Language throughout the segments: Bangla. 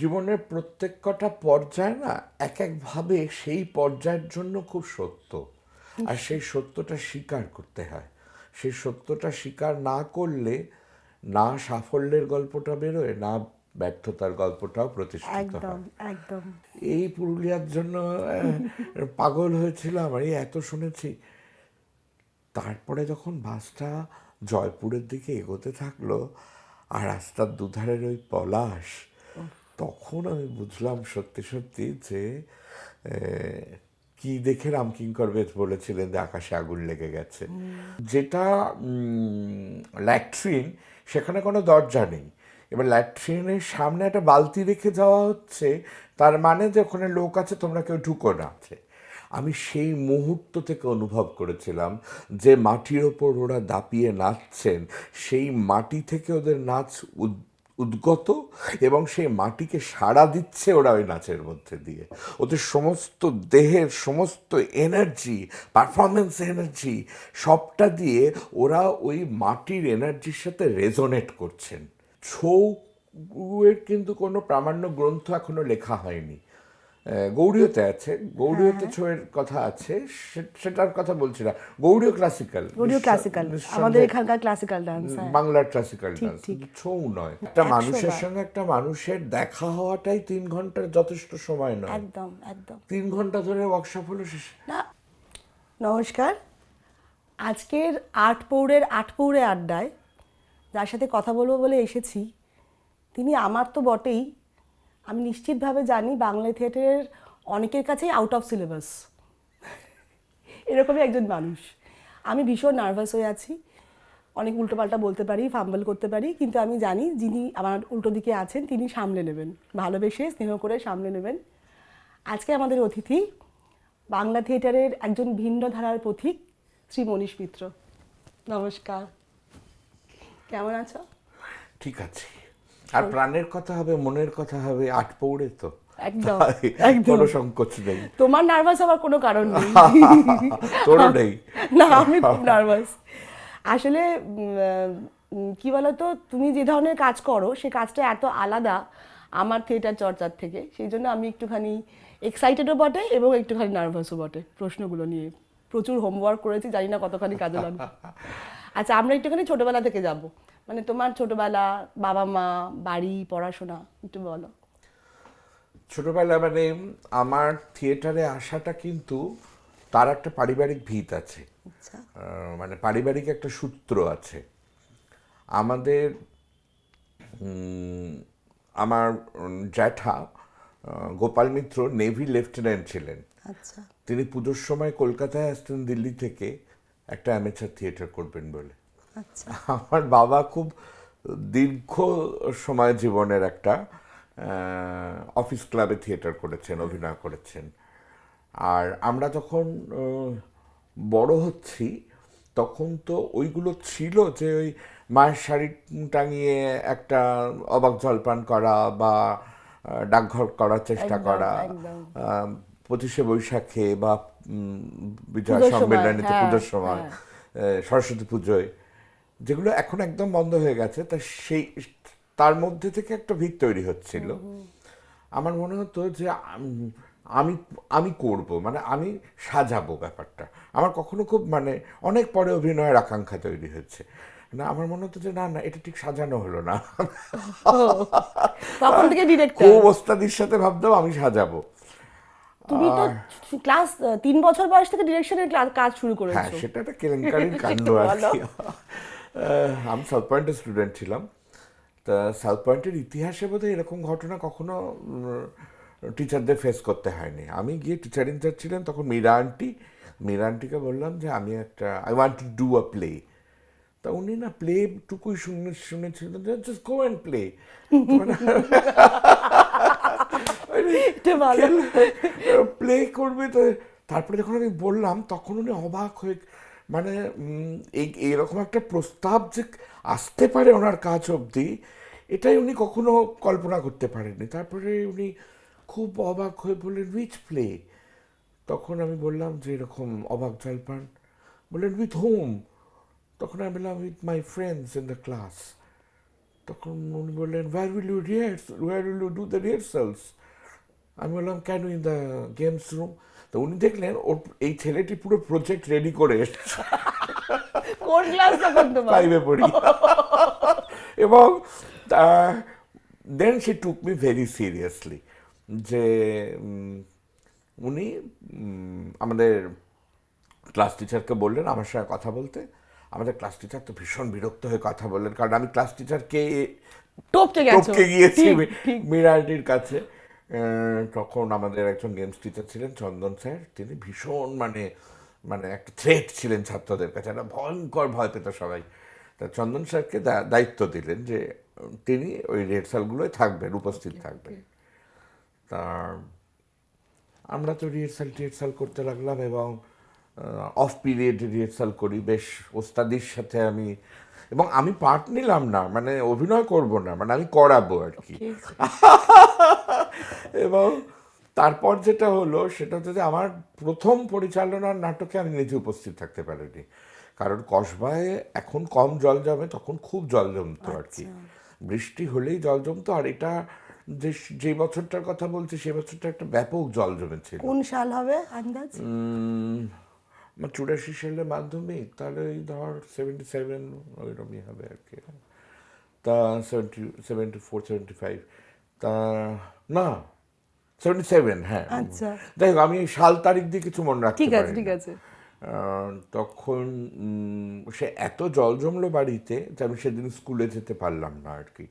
জীবনের প্রত্যেক কটা পর্যায় না এক একভাবে সেই পর্যায়ের জন্য খুব সত্য, আর সেই সত্যটা স্বীকার করতে হয়। সেই সত্যটা স্বীকার না করলে না সাফল্যের গল্পটা বেরোয়, না ব্যর্থতার গল্পটাও প্রতিষ্ঠিত একদম হয়। একদম। এই পুরুলিয়ার জন্য পাগল হয়েছিলাম, এই এত শুনেছি। তারপরে যখন বাসটা জয়পুরের দিকে এগোতে থাকলো আর রাস্তার দুধারের ওই পলাশ, তখন আমি বুঝলাম সত্যি সত্যি যে কি দেখে রামকিঙ্কর বেদ বলেছিলেন যে আকাশে আগুন লেগে গেছে। যেটা ল্যাট্রিন, সেখানে কোনো দরজা নেই। এবার ল্যাট্রিনের সামনে একটা বালতি রেখে যাওয়া হচ্ছে, তার মানে যে ওখানে লোক আছে, তোমরা কেউ ঢুকো না আছে। আমি সেই মুহূর্ত থেকে অনুভব করেছিলাম যে মাটির ওপর ওরা দাপিয়ে নাচছেন, সেই মাটি থেকে ওদের নাচ উদ্গত, এবং সেই মাটিকে সাড়া দিচ্ছে ওরা ওই নাচের মধ্যে দিয়ে। ওদের সমস্ত দেহের সমস্ত এনার্জি, পারফরমেন্স এনার্জি, সবটা দিয়ে ওরা ওই মাটির এনার্জির সাথে রেজোনেট করছেন। ছৌয়ের কিন্তু কোনো প্রামাণ্য গ্রন্থ এখনো লেখা হয়নি। গৌড়ীয়তে আছে, গৌড়ীয়তে ছৌয়ের কথা আছে, সেটার কথা বলছি না। গৌড়ীয় ক্লাসিক্যাল, গৌড়ীয় ক্লাসিক্যাল, আমাদের এখানকার ক্লাসিক্যাল ডান্স। বাংলার ক্লাসিক্যাল ঠিক ডান্স, ঠিক। কিন্তু ছৌ নয়। একটা 100 মানুষের বার। সঙ্গে একটা মানুষের দেখা হওয়াটাই 3 ঘন্টার যথেষ্ট সময় নয়। একদম একদম। 3 ঘন্টা ধরে ওয়ার্কশপ হলো শেষ। না, নমস্কার। আজকের আট পৌরে আড্ডায় যার সাথে কথা বলবো বলে এসেছি, তিনি আমার তো বটেই, আমি নিশ্চিতভাবে জানি বাংলা থিয়েটারের অনেকের কাছেই আউট অফ সিলেবাস, এরকমই একজন মানুষ। আমি ভীষণ নার্ভাস হয়ে আছি, অনেক উল্টোপাল্টা বলতে পারি, ফাম্বল করতে পারি, কিন্তু আমি জানি যিনি আমার উল্টো দিকে আছেন তিনি সামলে নেবেন, ভালোবেসে স্নেহ করে সামলে নেবেন। আজকে আমাদের অতিথি বাংলা থিয়েটারের একজন ভিন্ন ধারার পথিক, শ্রী মনীষ মিত্র। নমস্কার, কেমন আছো? ঠিক আছে, আর প্রাণের কথা হবে, মনের কথা হবে, আট পৌড়ে তো একদম তাই একদম। কোনো সংকোচ নেই। তোমার নার্ভাস হওয়ার কোনো কারণ নেই। তোরও নেই। না, আমি খুব নার্ভাস আসলে। কি বলতো, তুমি যে ধরনের কাজ করো সে কাজটা এত আলাদা আমার থিয়েটার চর্চার থেকে, সেই জন্য আমি একটুখানি এক্সাইটেডও বটে এবং একটুখানি নার্ভাসও বটে প্রশ্নগুলো নিয়ে। প্রচুর হোমওয়ার্ক করেছি, জানি না কতখানি কাজে লাগবে। আচ্ছা, আমরা একটুখানি ছোটবেলা থেকে যাব, মানে তোমার ছোটবেলা, বাবা মা, বাড়ি, পড়াশোনা একটু বলো। ছোটবেলা মানে আমার থিয়েটারে আসাটা কিন্তু তার একটা পারিবারিক ভিত আছে। আচ্ছা মানে পারিবারিক একটা সূত্র আছে আমাদের। আমার জ্যাঠা গোপাল মিত্র নেভি লেফটেন্যান্ট ছিলেন। আচ্ছা তিনি পুজোর সময় কলকাতায় আসতেন দিল্লি থেকে একটা অ্যামেচার থিয়েটার করবেন বলে। আচ্ছা। আমার বাবা খুব দীর্ঘ সময় জীবনের একটা অফিস ক্লাবে থিয়েটার করেছেন, অভিনয় করেছেন। আর আমরা যখন বড় হচ্ছি তখন তো ওইগুলো ছিল যে ওই মায়ের শাড়ি টাঙিয়ে একটা অবাক জলপান করা বা ডাকঘর করার চেষ্টা একদম করা, একদম। 25শে বৈশাখে বা বিজয় পুজোর সময়, সম্মেলনীতে, হ্যাঁ পুজোর সময়, হ্যাঁ। সরস্বতী পুজোয়, যেগুলো এখন একদম বন্ধ হয়ে গেছে, তা সেই তার মধ্যে থেকে একটা ভিত তৈরি হচ্ছিল। আমার মনে হতো যে আমি আমি করব, মানে আমি সাজাবো ব্যাপারটা। আমার কখনো খুব মানে অনেক পরে অভিনয়ের আকাঙ্ক্ষা তৈরি হচ্ছে না, আমার মনে হতো যে না না, এটা ঠিক সাজানো হলো না। ও, তখন থেকে ডিরেক্টর। খুব ওস্তাদির সাথে ভাবতাম আমি সাজাবো। তুমি তো আর ক্লাস 3 বছর বয়স থেকে ডিরেকশনের কাজ শুরু হ্যাঁ, করেছো। সেটা একটা কেলেঙ্কারির কাণ্ড একটু আর বলো। কি। আমি সাউথ পয়েন্টের স্টুডেন্ট ছিলাম। তা সাউথ পয়েন্টের ইতিহাসে বোধহয় এরকম ঘটনা কখনো টিচারদের ফেস করতে হয়নি। আমি গিয়ে টিচার ইনচার্জ ছিলেন তখন মীরা আন্টিকে বললাম যে আমি একটা I want to do a play. তা উনি না প্লে টুকুই শুনেছিলেন, জাস্ট গো অ্যান্ড প্লে। মানে এটা ভালো। প্লে করবে তো। তারপরে যখন আমি বললাম তখন উনি অবাক হয়ে, মানে এই এরকম একটা প্রস্তাব যে আসতে পারে ওনার কাজ অবধি, এটাই উনি কখনো কল্পনা করতে পারেননি। তারপরে উনি খুব অবাক হয়ে বললেন, উইচ প্লে? তখন আমি বললাম যে এরকম অবাক জলপান। বললেন, উইথ হোম? তখন আমি বললাম, with my friends in the class. তখন উনি বললেন where will you do the rehearsals? আমি বললাম কেন ইন দ্য গেমস রুম? তো উনি দেখলেন ওর এই ছেলেটি পুরো প্রজেক্ট রেডি করে এসেছে, কোন ক্লাস তখন তোমার? 5-এ পড়ি। এবং then she took me very seriously, যে উনি আমাদের ক্লাস টিচারকে বললেন আমার সঙ্গে কথা বলতে। আমাদের ক্লাস টিচার তো ভীষণ বিরক্ত হয়ে কথা বললেন, কারণ আমি ক্লাস টিচারকে টপকে গিয়েছি মিরাটির কাছে। তখন আমাদের একজন গেমস টিচার ছিলেন চন্দন স্যার, তিনি ভীষণ মানে মানে একটা থ্রেট ছিলেন ছাত্রদের কাছে, একটা ভয়ঙ্কর ভয় পেত সবাই। তা চন্দন স্যারকে দায়িত্ব দিলেন যে তিনি ওই রিহার্সালগুলোয় থাকবেন, উপস্থিত থাকবেন। তা আমরা তো রিহার্সাল করতে লাগলাম, এবং অফ পিরিয়ড রিহার্সাল করি বেশ ওস্তাদির সাথে আমি, এবং আমি পার্ট নিলাম না, মানে অভিনয় করব না, মানে আমি করাবো আর কি। এবং তারপর যেটা হলো সেটা হচ্ছে যে আমার প্রথম পরিচালনার নাটকে আমি নিজে উপস্থিত থাকতে পারিনি, কারণ কসবায় এখন কম জল জমে, তখন খুব জল জমতো আর কি, বৃষ্টি হলেই জল জমতো। আর এটা যে বছরটার কথা বলছি সেই বছরটা একটা ব্যাপক জল জমেছিল। কোন সাল হবে আন্দাজ? আমার 84 সালে মাধ্যমিক, তাহলে ওই ধর 77 ওইরকমই হবে আর কি। তা 74-75, তা না 77, হ্যাঁ। আচ্ছা, যাই হোক, আমি সাল তারিখ দিয়ে কিছু মনে রাখতে ঠিক আছে পারি ঠিক না। আছে। তখন সে এত জল জমলো বাড়িতে যে আমি সেদিন স্কুলে যেতে পারলাম না আর কি।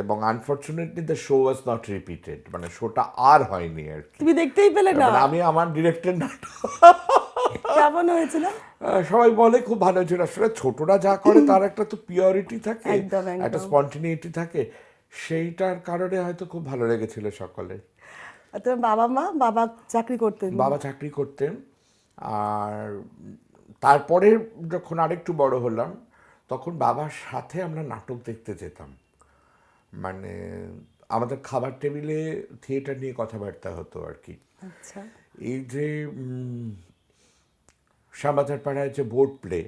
এবং unfortunately the show was not repeated, মানে শোটা আর হয়নি আর কি। তুমি দেখতেই পেলে না? মানে আমি আমার ডিরেক্টেড নাটক কেমন হয়েছিল? সবাই বলে খুব ভালো হয়েছিল। আসলে ছোটরা যা করে তার একটা তো পিওরিটি থাকে, একদম, একদম। একটা স্পন্টিনিটি থাকে, সেইটার কারণে হয়তো খুব ভালো লেগেছিল সকলে। আর তোমার বাবা চাকরি করতেন? বাবা চাকরি করতেন। আর তারপরে যখন আরেকটু বড় হলাম তখন বাবার সাথে আমরা নাটক দেখতে যেতাম, মানে আমাদের খাবার টেবিলে থিয়েটার নিয়ে কথাবার্তা হতো আর কি। আচ্ছা। এই যে শ্যামবাজার পাড়ায় যে বোর্ড প্লে,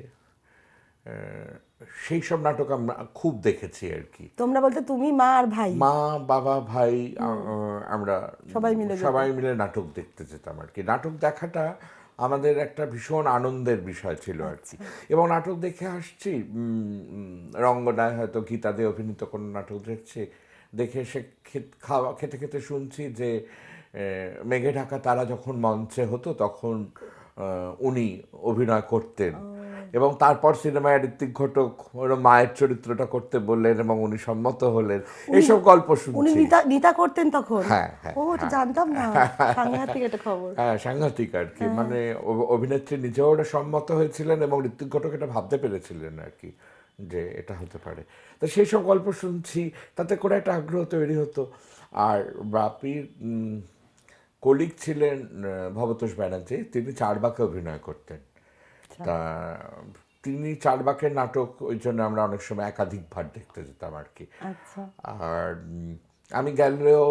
সেই সব নাটক আমরা খুব দেখেছি আর কি। তোমরা বলতে তুমি, মা আর ভাই? মা, বাবা, ভাই, আমরা সবাই মিলে নাটক দেখতে যেতাম আর কি। নাটক দেখাটা আমাদের একটা ভীষণ আনন্দের বিষয় ছিল আর কি। এবং নাটক দেখে আসছি, রঙ্গনায় হয়তো গীতা দে অভিনীত কোনো নাটক দেখছি, দেখে সে খেতে খেতে শুনছি যে মেঘে ঢাকা তারা যখন মঞ্চে হতো তখন উনি অভিনয় করতেন, এবং তারপর সিনেমায় ঋত্বিক ঘটক ওর মায়ের চরিত্রটা করতে বললেন এবং উনি সম্মত হলেন। এইসব গল্প উনি শুনছি। নিতা করতেন তখন? হ্যাঁ, হ্যাঁ, ও, এটা জানতাম না। সাংঘাতিক একটা খবর। হ্যাঁ, সাংঘাতিক আর কি। মানে অভিনেত্রী নিজেও ওটা সম্মত হয়েছিলেন এবং ঋত্বিক ঘটক এটা ভাবতে পেরেছিলেন আর কি যে এটা হতে পারে। তো সেই সব গল্প শুনছি, তাতে করে একটা আগ্রহ তৈরি হতো। আর বাপির কলিগ ছিলেন ভবতোষ ব্যানার্জি, তিনি চারবাকে অভিনয় করতেন। তা তিনি চারবাকের নাটক, ওই জন্য আমরা অনেক সময় একাধিকবার দেখতে যেতাম আর কি। আচ্ছা। আর আমি গেলেও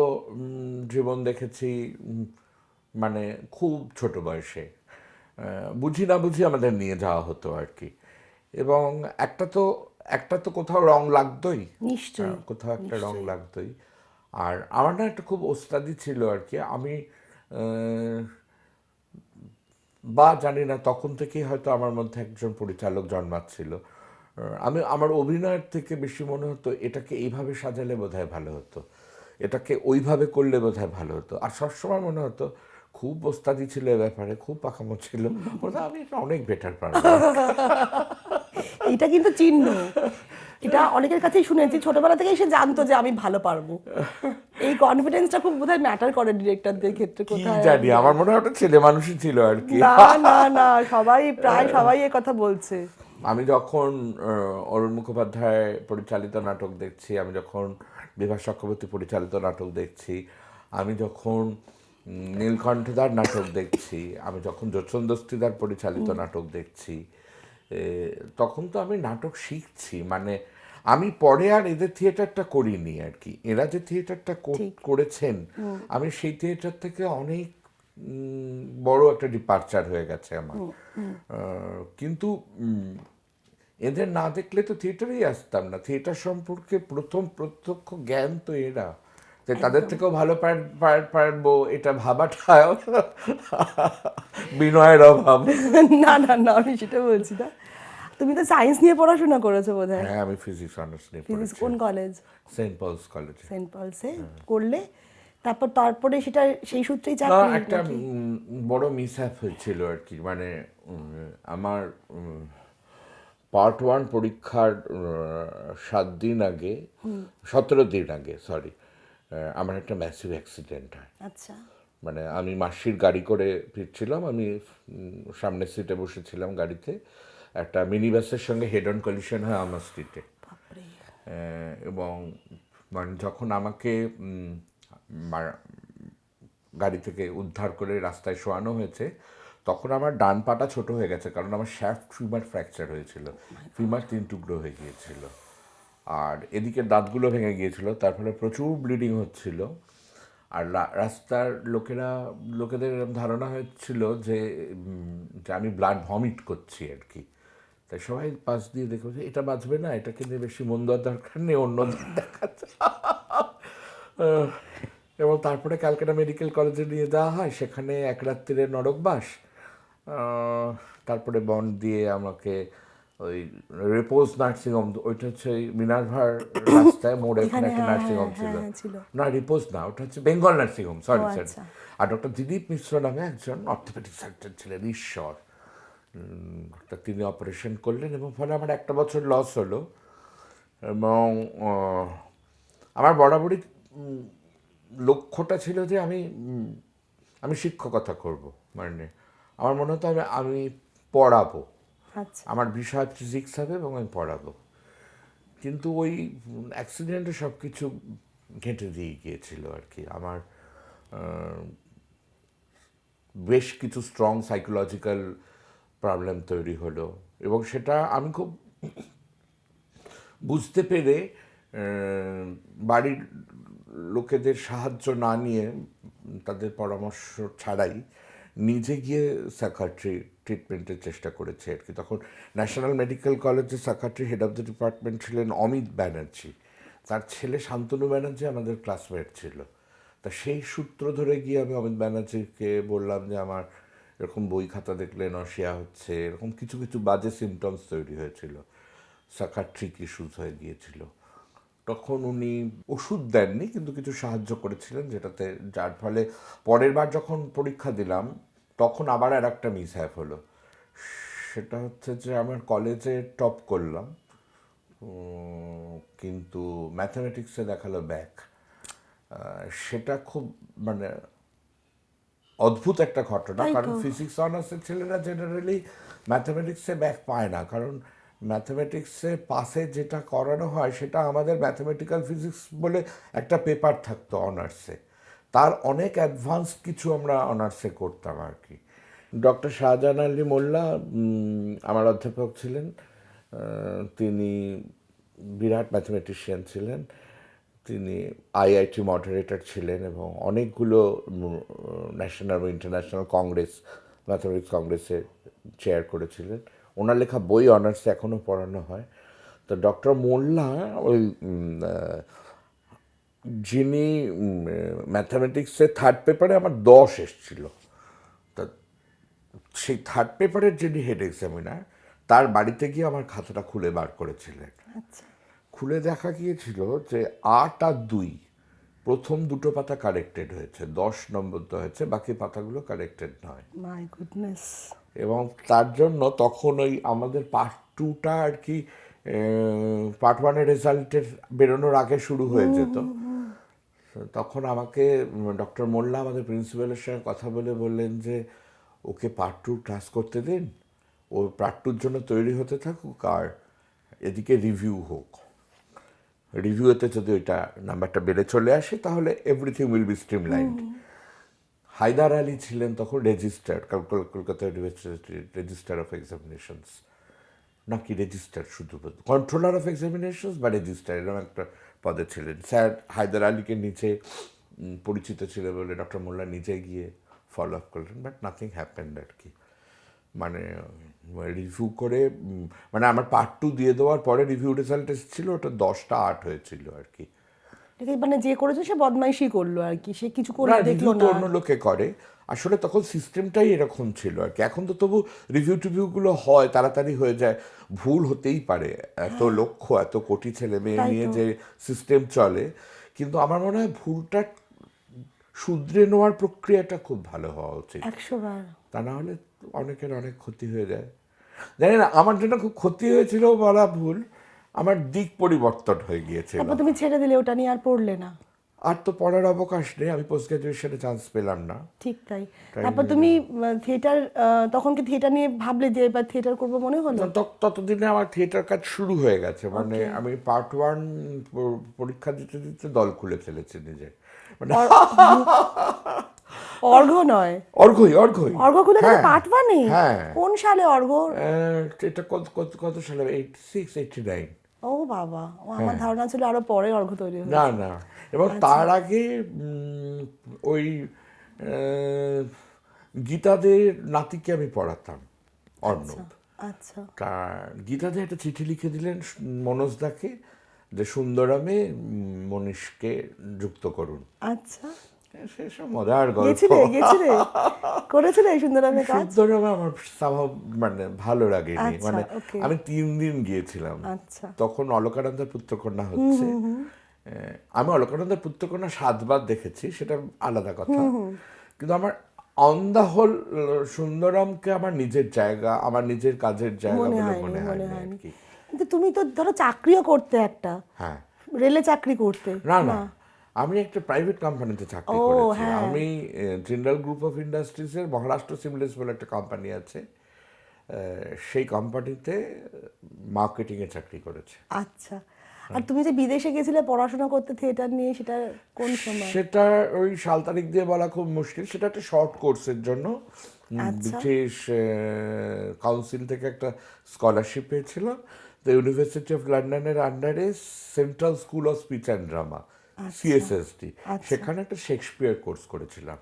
জীবন দেখেছি মানে খুব ছোট বয়সে, বুঝি না বুঝি আমাদের নিয়ে যাওয়া হতো আর কি। এবং একটা তো কোথাও রং লাগতোই, নিশ্চয়ই, কোথাও একটা রং লাগতোই। আর আমার না একটা খুব ওস্তাদি ছিল আর কি। আমি বা জানি না, তখন থেকেই হয়তো আমার মধ্যে একজন পরিচালক জন্মাচ্ছিল। আমি আমার অভিনয়ের থেকে বেশি মনে হতো এটাকে এইভাবে সাজালে বোধহয় ভালো হতো, এটাকে ওইভাবে করলে বোধহয় ভালো হতো। আর সবসময় মনে হতো খুব ওস্তাদি ছিল এ ব্যাপারে, খুব পাকামো ছিল, আমি এটা অনেক বেটার পারবো। এইটা কিন্তু চিহ্ন, এটা অনেকের কাছেই শুনেছি, ছোটবেলা থেকেই সে জানতো যে আমি ভালো পারবো। এই কনফিডেন্সটা খুব বোধহয় ম্যাটার করে ডিরেক্টরদের ক্ষেত্রে। কি কোথায় জানি, আমার মনে হয় ওটা ছেলে মানুষই ছিল আর কি। না না না, প্রায় সবাই এ কথা বলছে। আমি যখন অরুণ মুখোপাধ্যায় পরিচালিত নাটক দেখছি, আমি যখন বিভাস চক্রবর্তী পরিচালিত নাটক দেখছি, আমি যখন নীলকণ্ঠদার নাটক দেখছি, আমি যখন যোচন দস্তিদার পরিচালিত নাটক দেখছি, তখন তো আমি নাটক শিখছি। মানে আমি পরে আর এদের থিয়েটারটা করিনি আর কি, এরা যে থিয়েটারটা করেছেন আমি সেই থিয়েটার থেকে অনেক বড় একটা ডিপার্চার হয়ে গেছে আমার। কিন্তু এদের না দেখলে তো থিয়েটারেই আসতাম না। থিয়েটার সম্পর্কে প্রথম প্রত্যক্ষ জ্ঞান তো এরা, যে তাদের থেকেও ভালো পারবো এটা ভাবাটা বিনয়ের অভাব। না না না, আমি সেটা বলছি না। তুমি তো সায়েন্স নিয়ে পড়াশোনা করেছো বোধহয়। হ্যাঁ, আমি ফিজিক্স অনার্স নিয়ে ফিজিক্স পড়েছি কোন কলেজ? সেন্ট পলস কলেজে। সেন্ট পলসে করলে, তারপরে সেটা সেই সূত্রেই না, চাকরি একটা নাকি? বড় মিসহ্যাপ হয়েছিল আর কি, মানে আমার পার্ট 1 পরীক্ষার 7 দিন আগে, 17 দিন আগে, সরি, আমার একটা ম্যাসিভ অ্যাক্সিডেন্ট হয়। আচ্ছা। মানে আমি মাসির গাড়ি করে ফিরছিলাম, আমি সামনের সিটে বসেছিলাম গাড়িতে, একটা মিনি বাসের সঙ্গে হেড অন কলিশন হয় আমার স্ট্রিটে। বাপরে। এবং মানে যখন আমাকে গাড়ি থেকে উদ্ধার করে রাস্তায় শোয়ানো হয়েছে, তখন আমার ডান পাটা ছোট হয়ে গেছে, কারণ আমার শ্যাফট ফিমার ফ্র্যাকচার হয়েছিল, ফিমার 3 টুকরো হয়ে গিয়েছিল, আর এদিকে দাঁতগুলো ভেঙে গিয়েছিল, তার ফলে প্রচুর ব্লিডিং হচ্ছিল। আর রাস্তার লোকেদের এরকম ধারণা হয়েছিল যে যে আমি ব্লাড ভমিট করছি আর কি। তাই সবাই পাশ দিয়ে দেখে যে এটা বাঁচবে না, এটাকে নিয়ে বেশি মন দেওয়ার দরকার নেই, অন্য দিন দেখাচ্ছে। এবং তারপরে ক্যালকাটা মেডিকেল কলেজে নিয়ে যাওয়া হয়, সেখানে এক রাত্রিরে নরকবাস। তারপরে বন্ড দিয়ে আমাকে ওই রেপোজ নার্সিংহোম, ওইটা হচ্ছে ওই মিনার্ভার রাস্তায় মোড়ে ওখানে একটা নার্সিংহোম ছিল। না, রিপোজ না, ওটা হচ্ছে বেঙ্গল নার্সিংহোম, সরি ও স্যার। আচ্ছা। আর ডক্টর দিলীপ মিশ্র নামে একজন অর্থোপেডিক সার্জন ছিলেন, ঈশ্বর। তা তিনি অপারেশন করলেন এবং ফলে আমার একটা বছর লস হলো। এবং আমার বরাবরই লক্ষ্যটা ছিল যে আমি শিক্ষকতা করব, মানে আমার মনে হতো আমি পড়াবো, আচ্ছা। আমার বিষয় ফিজিক্স হবে এবং আমি পড়াবো। কিন্তু ওই অ্যাক্সিডেন্টে সব কিছু ঘেঁটে দিয়ে গিয়েছিল আর কি। আমার বেশ কিছু স্ট্রং সাইকোলজিক্যাল প্রবলেম তৈরি হলো, এবং সেটা আমি খুব বুঝতে পেরে বাড়ির লোকেদের সাহায্য না নিয়ে, তাদের পরামর্শ ছাড়াই নিজে গিয়ে সাইকিয়াট্রি ট্রিটমেন্টের চেষ্টা করেছে আর কি। তখন ন্যাশনাল মেডিকেল কলেজে psychiatry head of the department ছিলেন অমিত ব্যানার্জি, তার ছেলে শান্তনু ব্যানার্জি আমাদের ক্লাসমেট ছিল। তা সেই সূত্র ধরে গিয়ে আমি অমিত ব্যানার্জিকে বললাম যে আমার এরকম বই খাতা দেখলে নশিয়া হচ্ছে, এরকম কিছু কিছু বাজে সিমটমস তৈরি হয়েছিল, সাইকিয়াট্রিক ইস্যুস হয়ে গিয়েছিল। তখন উনি ওষুধ দেননি, কিন্তু কিছু সাহায্য করেছিলেন, যার ফলে পরের বার যখন পরীক্ষা দিলাম তখন আবার আর একটা মিসহ্যাপ হলো। সেটা হচ্ছে যে আমার কলেজে টপ করলাম, কিন্তু ম্যাথামেটিক্সে দেখালো ব্যাক। সেটা খুব মানে অদ্ভুত একটা ঘটনা, তাই কারণ তো। ফিজিক্স অনার্সের ছেলেরা জেনারেলি ম্যাথামেটিক্সে ব্যাক পায় না, কারণ ম্যাথামেটিক্সে পাসে যেটা করানো হয় সেটা আমাদের ম্যাথামেটিক্যাল ফিজিক্স বলে একটা পেপার থাকতো অনার্সে, তার অনেক অ্যাডভান্স কিছু আমরা অনার্সে করতাম আর কি। ডক্টর শাহজাহান আলী মোল্লা আমার অধ্যাপক ছিলেন, তিনি বিরাট ম্যাথমেটিশিয়ান ছিলেন, তিনি আইআইটি মডারেটর ছিলেন এবং অনেকগুলো ন্যাশনাল ও ইন্টারন্যাশনাল কংগ্রেস, ম্যাথমেটিক্স কংগ্রেসে চেয়ার করেছিলেন। ওনার লেখা বই অনার্সে এখনও পড়ানো হয়। তো ডক্টর মোল্লা ওই যিনি ম্যাথামেটিক্সে থার্ড পেপারে আমার 10 এসেছিল, তা সেই থার্ড পেপারের যিনি হেড এক্সামিনার, তার বাড়িতে গিয়ে আমার খাতাটা খুলে বার করেছিলেন। আচ্ছা। খুলে দেখা গিয়েছিল যে 8 আর 2 প্রথম দুটো পাতা কারেক্টেড হয়েছে, 10 নম্বর তো হয়েছে, বাকি পাতাগুলো কারেক্টেড নয়। My goodness. এবং তার জন্য তখন ওই আমাদের পার্ট 2টা আর কি পার্ট 1-এর রেজাল্টের বেরোনোর আগে শুরু হয়ে যেত। তখন আমাকে ডক্টর মোল্লা আমাদের প্রিন্সিপালের সঙ্গে কথা বলে বললেন যে ওকে পার্ট 2 ক্লাস করতে দিন, ও পার্ট 2-র জন্য তৈরি হতে থাকুক, আর এদিকে রিভিউ হোক। রিভিউতে যদি ওইটা নাম্বারটা বেড়ে চলে আসে তাহলে everything will be streamlined. Haidar Ali ছিলেন তখন রেজিস্ট্রার, কলকাতা ইউনিভার্সিটির রেজিস্ট্রার অফ এক্সামিনেশনস, নাকি রেজিস্ট্রার শুধু কন্ট্রোলার অফ এক্সামিনেশনস বা রেজিস্ট্রার, এরকম একটা পদে ছিলেন। স্যার হায়দার আলীকে নিচে পরিচিত ছিল বলে ডক্টর মোল্লা নিজে গিয়ে ফলো আপ করলেন, বাট নাথিং হ্যাপেন্ড আর কি। মানে রিভিউ করে মানে আমার পার্ট 2 দিয়ে দেওয়ার পরে রিভিউ রেজাল্ট এসেছিল, ওটা 10টা 8 হয়েছিল আর কি। এটাকে মানে যে করেছে সে বদমাইশি করলো আর কি, সে কিছু করে না, দেখলো রিভিউ তো না। অন্য লোকে করে, আসলে তখন সিস্টেমটাই এরকম ছিল আর কি। এখন তো তবু রিভিউ টিভিউগুলো হয়, তাড়াতাড়ি হয়ে যায়, ভুল হতেই পারে, এত লক্ষ এত কোটি ছেলে মেয়ে তাই নিয়ে তো। যে সিস্টেম চলে। কিন্তু আমার মনে হয় ভুলটা শুধরে নেওয়ার প্রক্রিয়াটা খুব ভালো হওয়া উচিত, 100 বার। তা না হলে অনেকের অনেক ক্ষতি হয়ে যায়। জানি না, আমার জন্য খুব ক্ষতি হয়েছিল বলা ভুল, আমার দিক পরিবর্তন হয়ে গিয়েছিল। তারপর তুমি ছেড়ে দিলে, ওটা নিয়ে আর পড়লে না। আর তো পড়ার অবকাশ নেই, আমি পোস্ট গ্রাজুয়েশনে চান্স পেলাম না। ঠিক তাই। তারপর তুমি থিয়েটার, তখন কি থিয়েটার নিয়ে ভাবলে যে এবার থিয়েটার করবো মনে হলো? ততদিনে আমার থিয়েটার কাজ শুরু হয়ে গেছে, মানে আমি পার্ট 1 পরীক্ষা দিতে দিতে দল খুলে ফেলেছি নিজে, মানে অর্ঘ নয়, অর্ঘ্যই অর্ঘ খুলে গেছে হ্যাঁ, পার্ট 1-এ? হ্যাঁ। কোন সালে অর্ঘ? এটা কত কত কত সালে, 86 89? ও বাবা, ও আমার ধারণা ছিল আরো পরে অর্ঘ তৈরি হয়েছে। না না, এবং তার আগে ওই গীতাদের নাতিকে আমি পড়াতাম, অর্ণব। আচ্ছা। তা গীতাদে একটা চিঠি লিখে দিলেন মনোজদাকে যে সুন্দরমে মনীষকে যুক্ত করুন। আচ্ছা, সেসব মজার গল্প। গেছিলে করেছিলে এই সুন্দরামের কাজ? সুন্দরমে আমার somehow মানে ভালো লাগেনি, আচ্ছা, মানে okay. আমি 3 দিন গিয়েছিলাম। আচ্ছা। তখন অলকানন্দার পুত্রকন্যা হচ্ছে। আমি অলকানন্দার পুত্রকন্যা 7 বার দেখেছি, সেটা আলাদা কথা, কিন্তু আমার অন দ্য হোল সুন্দরমকে আমার নিজের জায়গা, আমার নিজের কাজের জায়গা মনে বলে হয়নি, মনে মনে হয়নি আর হয়নি। কি। কিন্তু তুমি তো ধরো চাকরিও করতে একটা, হ্যাঁ, রেলে চাকরি করতে। না না, আমি একটা প্রাইভেট কোম্পানিতে চাকরি ও, করেছি। হ্যাঁ। আমি জিন্দাল গ্রুপ অফ ইন্ডাস্ট্রিজের মহারাষ্ট্র সিমলেস বলে একটা কোম্পানি আছে, সেই কোম্পানিতে মার্কেটিংয়ে চাকরি করেছি। আচ্ছা। আর তুমি যে বিদেশে গেছিলে পড়াশোনা করতে থিয়েটার নিয়ে, সেটা কোন সময়? সেটা ওই সাল তারিখ দিয়ে বলা খুব মুশকিল, সেটা একটা শর্ট কোর্সের জন্য ব্রিটিশ কাউন্সিল থেকে একটা স্কলারশিপ পেয়েছিলাম। দ্য ইউনিভার্সিটি অফ লন্ডনের আন্ডারে central school of speech and drama, CSSD, সেখানে একটা শেক্সপিয়ার কোর্স করেছিলাম।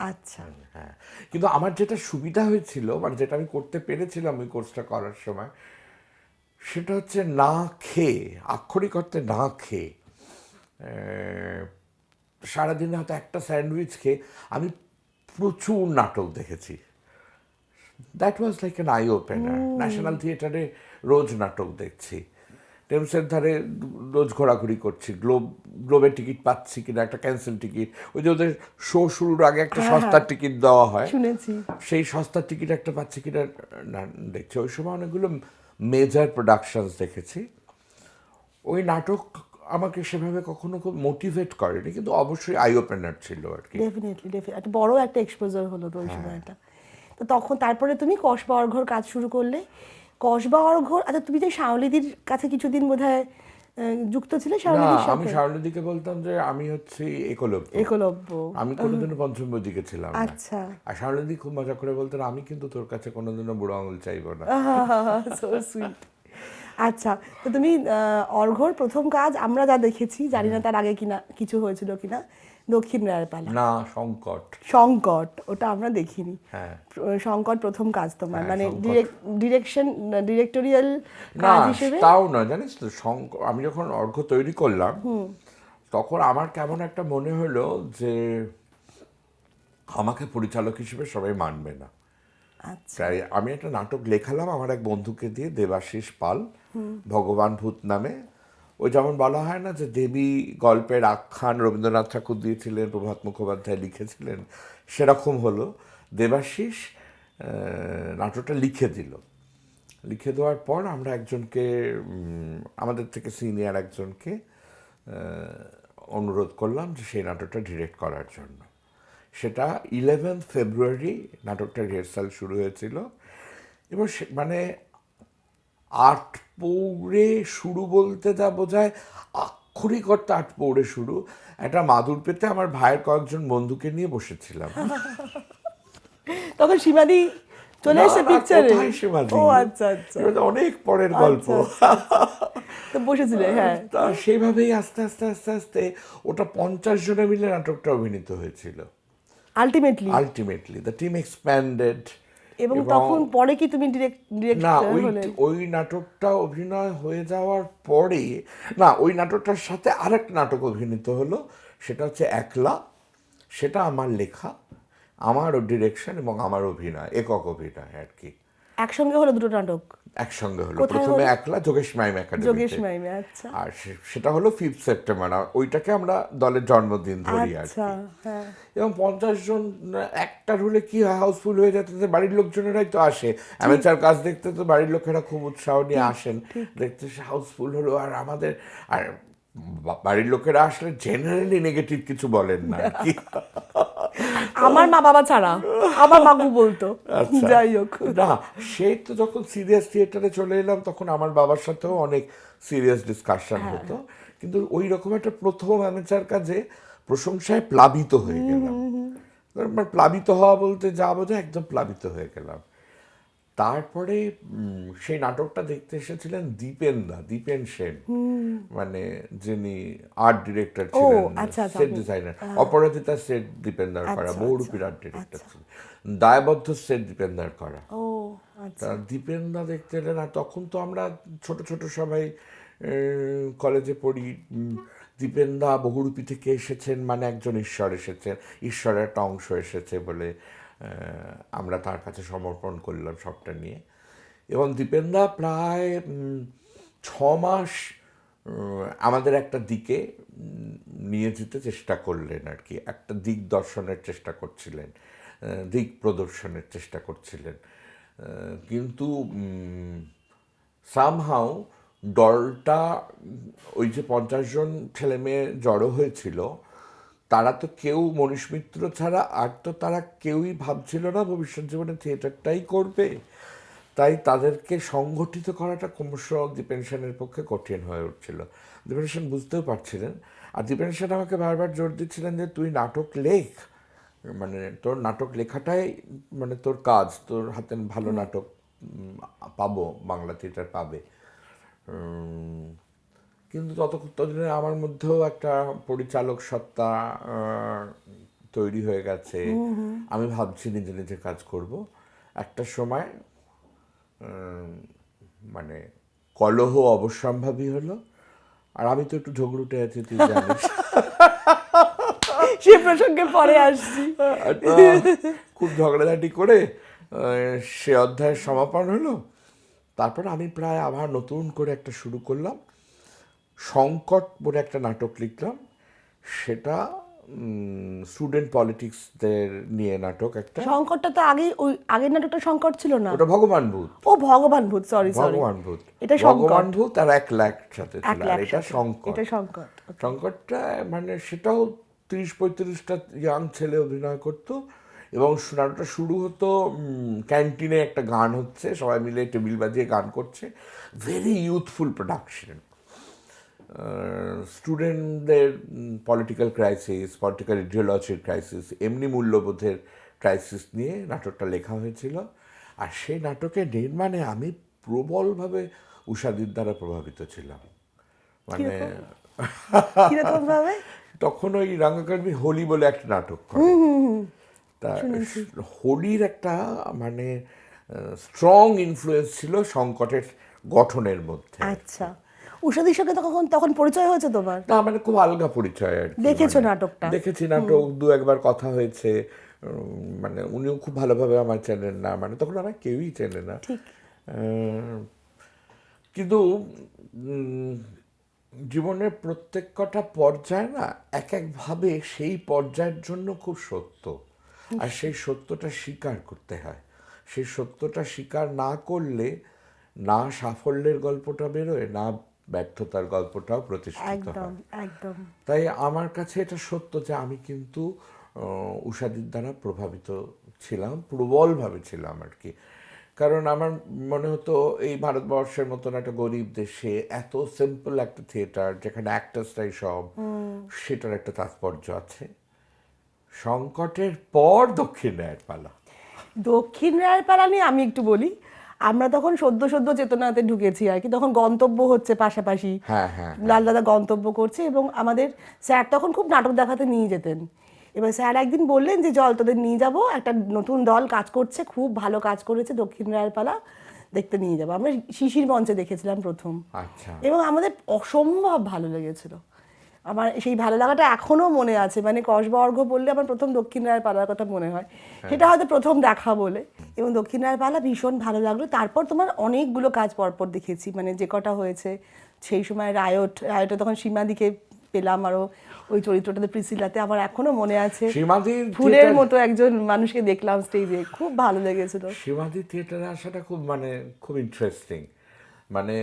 আচ্ছা। হ্যাঁ, কিন্তু আমার যেটা সুবিধা হয়েছিল, মানে যেটা আমি করতে পেরেছিলাম ওই কোর্সটা করার সময়, সেটা হচ্ছে না খেয়ে, আক্ষরিক অর্থে না খেয়ে, সারাদিনে হয়তো একটা স্যান্ডউইচ খেয়ে আমি প্রচুর নাটক দেখেছি। That was like an I opener. National থিয়েটারে রোজ নাটক দেখছি, টেমসের ধারে রোজ ঘোরাঘুরি করছি, গ্লোবের টিকিট পাচ্ছি কিনা, একটা ক্যান্সেল টিকিট, ওই যে ওদের শো শুরুর আগে একটা সস্তার টিকিট দেওয়া হয়, শুনেছি। সেই সস্তার টিকিট একটা পাচ্ছি কিনা না দেখছি। ওই সময় অনেকগুলো মেজর প্রোডাকশনস দেখেছি। ওই নাটক আমাকে সেভাবে কখনো খুব মোটিভেট করেনি, কিন্তু অবশ্যই আই ওপেনার ছিল আর কি। ডেফিনেটলি একটা বড় একটা এক্সপোজার হলো তো ওই সময়টা। তো তখন তারপরে তুমি কসবা অর্ঘর কাজ শুরু করলে। কসবা অর্ঘর, আচ্ছা, তুমি যে শাওলিদির কাছে কিছুদিন বোধহয় যুক্ত ছিলে, না, শাওলিদির আমি সাথে? শাওলিদিকে বলতাম যে আমি হচ্ছি একলব্য, একলব্য। আমি কোনোদিনও পঞ্চম বৈদিকে ছিলাম না। আচ্ছা। আর শাওলিদি খুব মজা করে বলতেন, আমি কিন্তু তোর কাছে কোনোদিনও বুড়ো আঙুল চাইবো না। So sweet. আচ্ছা, তো তুমি অর্ঘর প্রথম কাজ আমরা যা দেখেছি, জানি না তার আগে কিনা কিছু হয়েছিল কিনা, দক্ষিণ রায়ের পালা। না, সংকট। সংকট, ওটা আমরা দেখিনি। হ্যাঁ, সংকট প্রথম কাজ তোমার, হ্যাঁ, মানে সংকট। ডিরেক্টোরিয়াল না কাজ হিসেবে? তাও নয়, জানিস তো, আমি যখন অর্ঘ্য তৈরি করলাম তখন আমার কেমন একটা মনে হলো যে আমাকে পরিচালক হিসেবে সবাই মানবে না। আচ্ছা। তাই আমি একটা নাটক লেখালাম আমার এক বন্ধুকে দিয়ে, দেবাশিস পাল, ভগবান ভূত নামে। ওই যেমন বলা হয় না যে দেবী গল্পের আখ্যান রবীন্দ্রনাথ ঠাকুর দিয়েছিলেন, প্রভাত মুখোপাধ্যায় লিখেছিলেন, সেরকম হলো। দেবাশিস নাটকটা লিখে দিল। লিখে দেওয়ার পর আমরা একজনকে, আমাদের থেকে সিনিয়র একজনকে অনুরোধ করলাম যে সেই নাটকটা ডিরেক্ট করার জন্য। সেটা 11 ফেব্রুয়ারি নাটকটা রিহার্সাল শুরু হয়েছিল, এবং মানে 8 পৌড়ে শুরু বলতে যা বোঝায়, আক্ষরিক অর্থে 8 পৌড়ে শুরু। একটা মাদুর পেতে আমার ভাইয়ের কয়েকজন বন্ধুকে নিয়ে বসেছিলাম। তখন সীমাদি চলে এসে পিকচারে? ও আচ্ছা আচ্ছা, অনেক পরের গল্প। তো বসেছিলে? হ্যাঁ। তা সেইভাবেই আস্তে আস্তে আস্তে আস্তে ওটা 50 জনে মিলে নাটকটা অভিনীত হয়েছিল। আলটিমেটলি দ্য টিম এক্সপ্যান্ডেড, এবং তখন পরে কি তুমি না ডিরেক্টর হলে? ওই নাটকটা অভিনয় হয়ে যাওয়ার পরে, না ওই নাটকটার সাথে আরেকটা নাটক অভিনীত হলো, সেটা হচ্ছে একলা। সেটা আমার লেখা, আমার ডিরেকশন এবং আমার অভিনয়, একক অভিনয় আর কি। একসঙ্গে হলো দুটো নাটক? একসঙ্গে হলো। কোথায় প্রথমে হলো? একলা, যোগেশ মাইম যোগেশ একাডেমিতে। মাইমে, আচ্ছা আর সেটা হলো 5 সেপ্টেম্বর। আর ওইটাকে আমরা দলের জন্মদিন ধরি আর আচ্ছা। কি। হ্যাঁ, এবং 50 জন একটার হলে কি হয়, হাউসফুল হয়ে যেতে, তো বাড়ির লোকজনেরাই তো আসে অ্যামেচার কাজ দেখতে, তো বাড়ির লোকেরা খুব উৎসাহ নিয়ে আসেন দেখতে। হাউসফুল হলো। আর আমাদের আর বাড়ির লোকেরা আসলে জেনারেলি নেগেটিভ কিছু বলেন না আর কি। আমার মা বাবা ছাড়া আমার মাগু বলতো। আচ্ছা। যাই হোক, না, সেই তো যখন সিরিয়াস থিয়েটারে চলে এলাম তখন আমার বাবার সাথেও অনেক সিরিয়াস ডিসকাশন হতো, কিন্তু ওই রকম একটা প্রথম অ্যামেচার কাজে প্রশংসায় প্লাবিত হয়ে গেলাম। মানে প্লাবিত হওয়া বলতে যা বোঝায়, একদম প্লাবিত হয়ে গেলাম। তারপরে সেই নাটকটা দেখতে এসেছিলেন দীপেন সেন, মানে যিনি আর্ট ডিরেক্টর ছিলেন, আচ্ছা, আচ্ছা। Set designer. অপরাজিতা সেট দীপেনদার করা, আচ্ছা, বহুরূপীর আর্ট ডিরেক্টর ছিলেন। দায়বদ্ধ সেট দীপেনদার করা। ও আচ্ছা। তা দীপেনদা দেখতে এলেন। আর তখন তো আমরা ছোট ছোট সবাই কলেজে পড়ি। দীপেনদা বহুরূপী থেকে এসেছেন, মানে একজন ঈশ্বর এসেছেন, ঈশ্বরের একটা অংশ এসেছে বলে আমরা তার কাছে সমর্পণ করলাম সবটা নিয়ে। এবং দীপেনদা প্রায় 6 মাস আমাদের একটা দিকে নিয়ে যেতে চেষ্টা করলেন আর কি। একটা দিক দর্শনের চেষ্টা করছিলেন, দিক প্রদর্শনের চেষ্টা করছিলেন। কিন্তু সামহাউ দলটা, ওই যে 50 জন ছেলে মেয়ে জড়ো হয়েছিল, তারা তো কেউ মনীষ মিত্র ছাড়া আর তো তারা কেউই ভাবছিল না ভবিষ্যৎ জীবনে থিয়েটারটাই করবে। তাই তাদেরকে সংগঠিত করাটা ক্রমশ দীপেন সেনের পক্ষে কঠিন হয়ে উঠছিল। দীপেন সেন বুঝতেও পারছিলেন। আর দীপেন সেন আমাকে বারবার জোর দিচ্ছিলেন যে তুই নাটক লেখ, মানে তোর নাটক লেখাটাই মানে তোর কাজ, তোর হাতে ভালো নাটক পাবো, বাংলা থিয়েটার পাবে। কিন্তু ততদিনে আমার মধ্যেও একটা পরিচালক সত্তা তৈরি হয়ে গেছে। আমি ভাবছি নিজে নিজে কাজ করব। একটা সময় মানে কলহ অবশ্যম্ভাবী হলো। আর আমি তো একটু ঝগড়ুটে আছি, তুই জানিস। সে প্রসঙ্গে পরে আসছি। খুব ঝগড়াঝাটি করে সে অধ্যায়ের সমাপন হলো। তারপর আমি প্রায় আবার নতুন করে একটা শুরু করলাম। সংকট বলে একটা নাটক লিখলাম। সেটা স্টুডেন্ট পলিটিক্সদের নিয়ে নাটক একটা। সংকটটা তো ওই আগের নাটকটা সংকট ছিল না? ওটা ভগবান ভূত। ও ভগবান ভূত, সরি। ভগবান ভূত, এটা ভগবান ভূত আর 1 লাখ সাথে ছিল। আর এটা সংকট। এটা সংকট। সংকটটা মানে সেটাও 30-35টা ইয়াং ছেলে অভিনয় করতো। এবং নাটকটা শুরু হতো ক্যান্টিনে, একটা গান হচ্ছে, সবাই মিলে টেবিল বাজিয়ে গান করছে। Very youthful production. স্টুডেন্টদের পলিটিক্যাল ক্রাইসিস, পলিটিক্যাল ইডিওলজির ক্রাইসিস, এমনি মূল্যবোধের ক্রাইসিস নিয়ে নাটকটা লেখা হয়েছিল। আর সেই নাটকের নির্মাণে আমি প্রবলভাবে উষাদির দ্বারা প্রভাবিত ছিলাম। মানে তখন ওই রঙ্গকর্মী হোলি বলে একটা নাটক করে। তা হোলির একটা মানে স্ট্রং ইনফ্লুয়েন্স ছিল সংকটের গঠনের মধ্যে। আচ্ছা, উষাদির সঙ্গে তখন পরিচয় হয়েছে তোমার? না, মানে খুব আলগা পরিচয় আর কি। দেখেছো নাটকটা? দেখেছি নাটক, 2-1বার কথা হয়েছে। মানে উনিও খুব ভালোভাবে আমার চেনেন না, মানে তখন আমার কেউই চেনে না। কিন্তু জীবনের প্রত্যেক কটা পর্যায় না এক একভাবে সেই পর্যায়ের জন্য খুব সত্য। আর সেই সত্যটা স্বীকার করতে হয়। সেই সত্যটা স্বীকার না করলে না সাফল্যের গল্পটা বেরোয়, না ব্যর্থতার গল্পটাও প্রতিষ্ঠিত হয়। একদম। তাই আমার কাছে এটা সত্য যে আমি কিন্তু উষাদির দ্বারা প্রভাবিত ছিলাম, প্রবলভাবে ছিলাম আর কি। কারণ আমার মনে হতো এই ভারতবর্ষের মতন একটা গরিব দেশে এত সিম্পল একটা থিয়েটার, যেখানে অ্যাক্টার্সটাই সব, সেটার একটা তাৎপর্য আছে। সংকটের পর দক্ষিণ রায়ের পালা। দক্ষিণ রায়ের পালা নিয়ে আমি একটু বলি। আমরা তখন সদ্য চেতনাতে ঢুকেছি আর কি। তখন গন্তব্য হচ্ছে পাশাপাশি। হ্যাঁ। লাল দাদা গন্তব্য করছে এবং আমাদের স্যার তখন খুব নাটক দেখাতে নিয়ে যেতেন। এবার স্যার একদিন বললেন যে জল তোদের নিয়ে যাব, একটা নতুন দল কাজ করছে, খুব ভালো কাজ করেছে, দক্ষিণ রায়ের পালা, দেখতে নিয়ে যাবো। আমরা শিশির মঞ্চে দেখেছিলাম প্রথম, আচ্ছা। এবং আমাদের অসম্ভব ভালো লেগেছিল। আমার সেই ভালো লাগাটা এখনো মনে আছে, মানে কসবা অর্ঘ্য বললে আমার প্রথম দক্ষিণ রায়ের পালার কথা মনে হয়, সেটা হয়তো প্রথম দেখা বলে। এবং দক্ষিণ রায়ের পালা ভীষণ ভালো লাগলো। তারপর তোমার অনেকগুলো কাজ পরপর দেখেছি, মানে যে কটা হয়েছে সেই সময় রায়টে তখন সীমাদিকে পেলাম, আরও ওই চরিত্রটাতে প্রিসিলাতে আমার এখনো মনে আছে, সীমাদির ফুলের মতো একজন মানুষকে দেখলাম স্টেজে, খুব ভালো লেগেছিল। সীমাদি থিয়েটারে আসাটা খুব খুব ইন্টারেস্টিং। মানে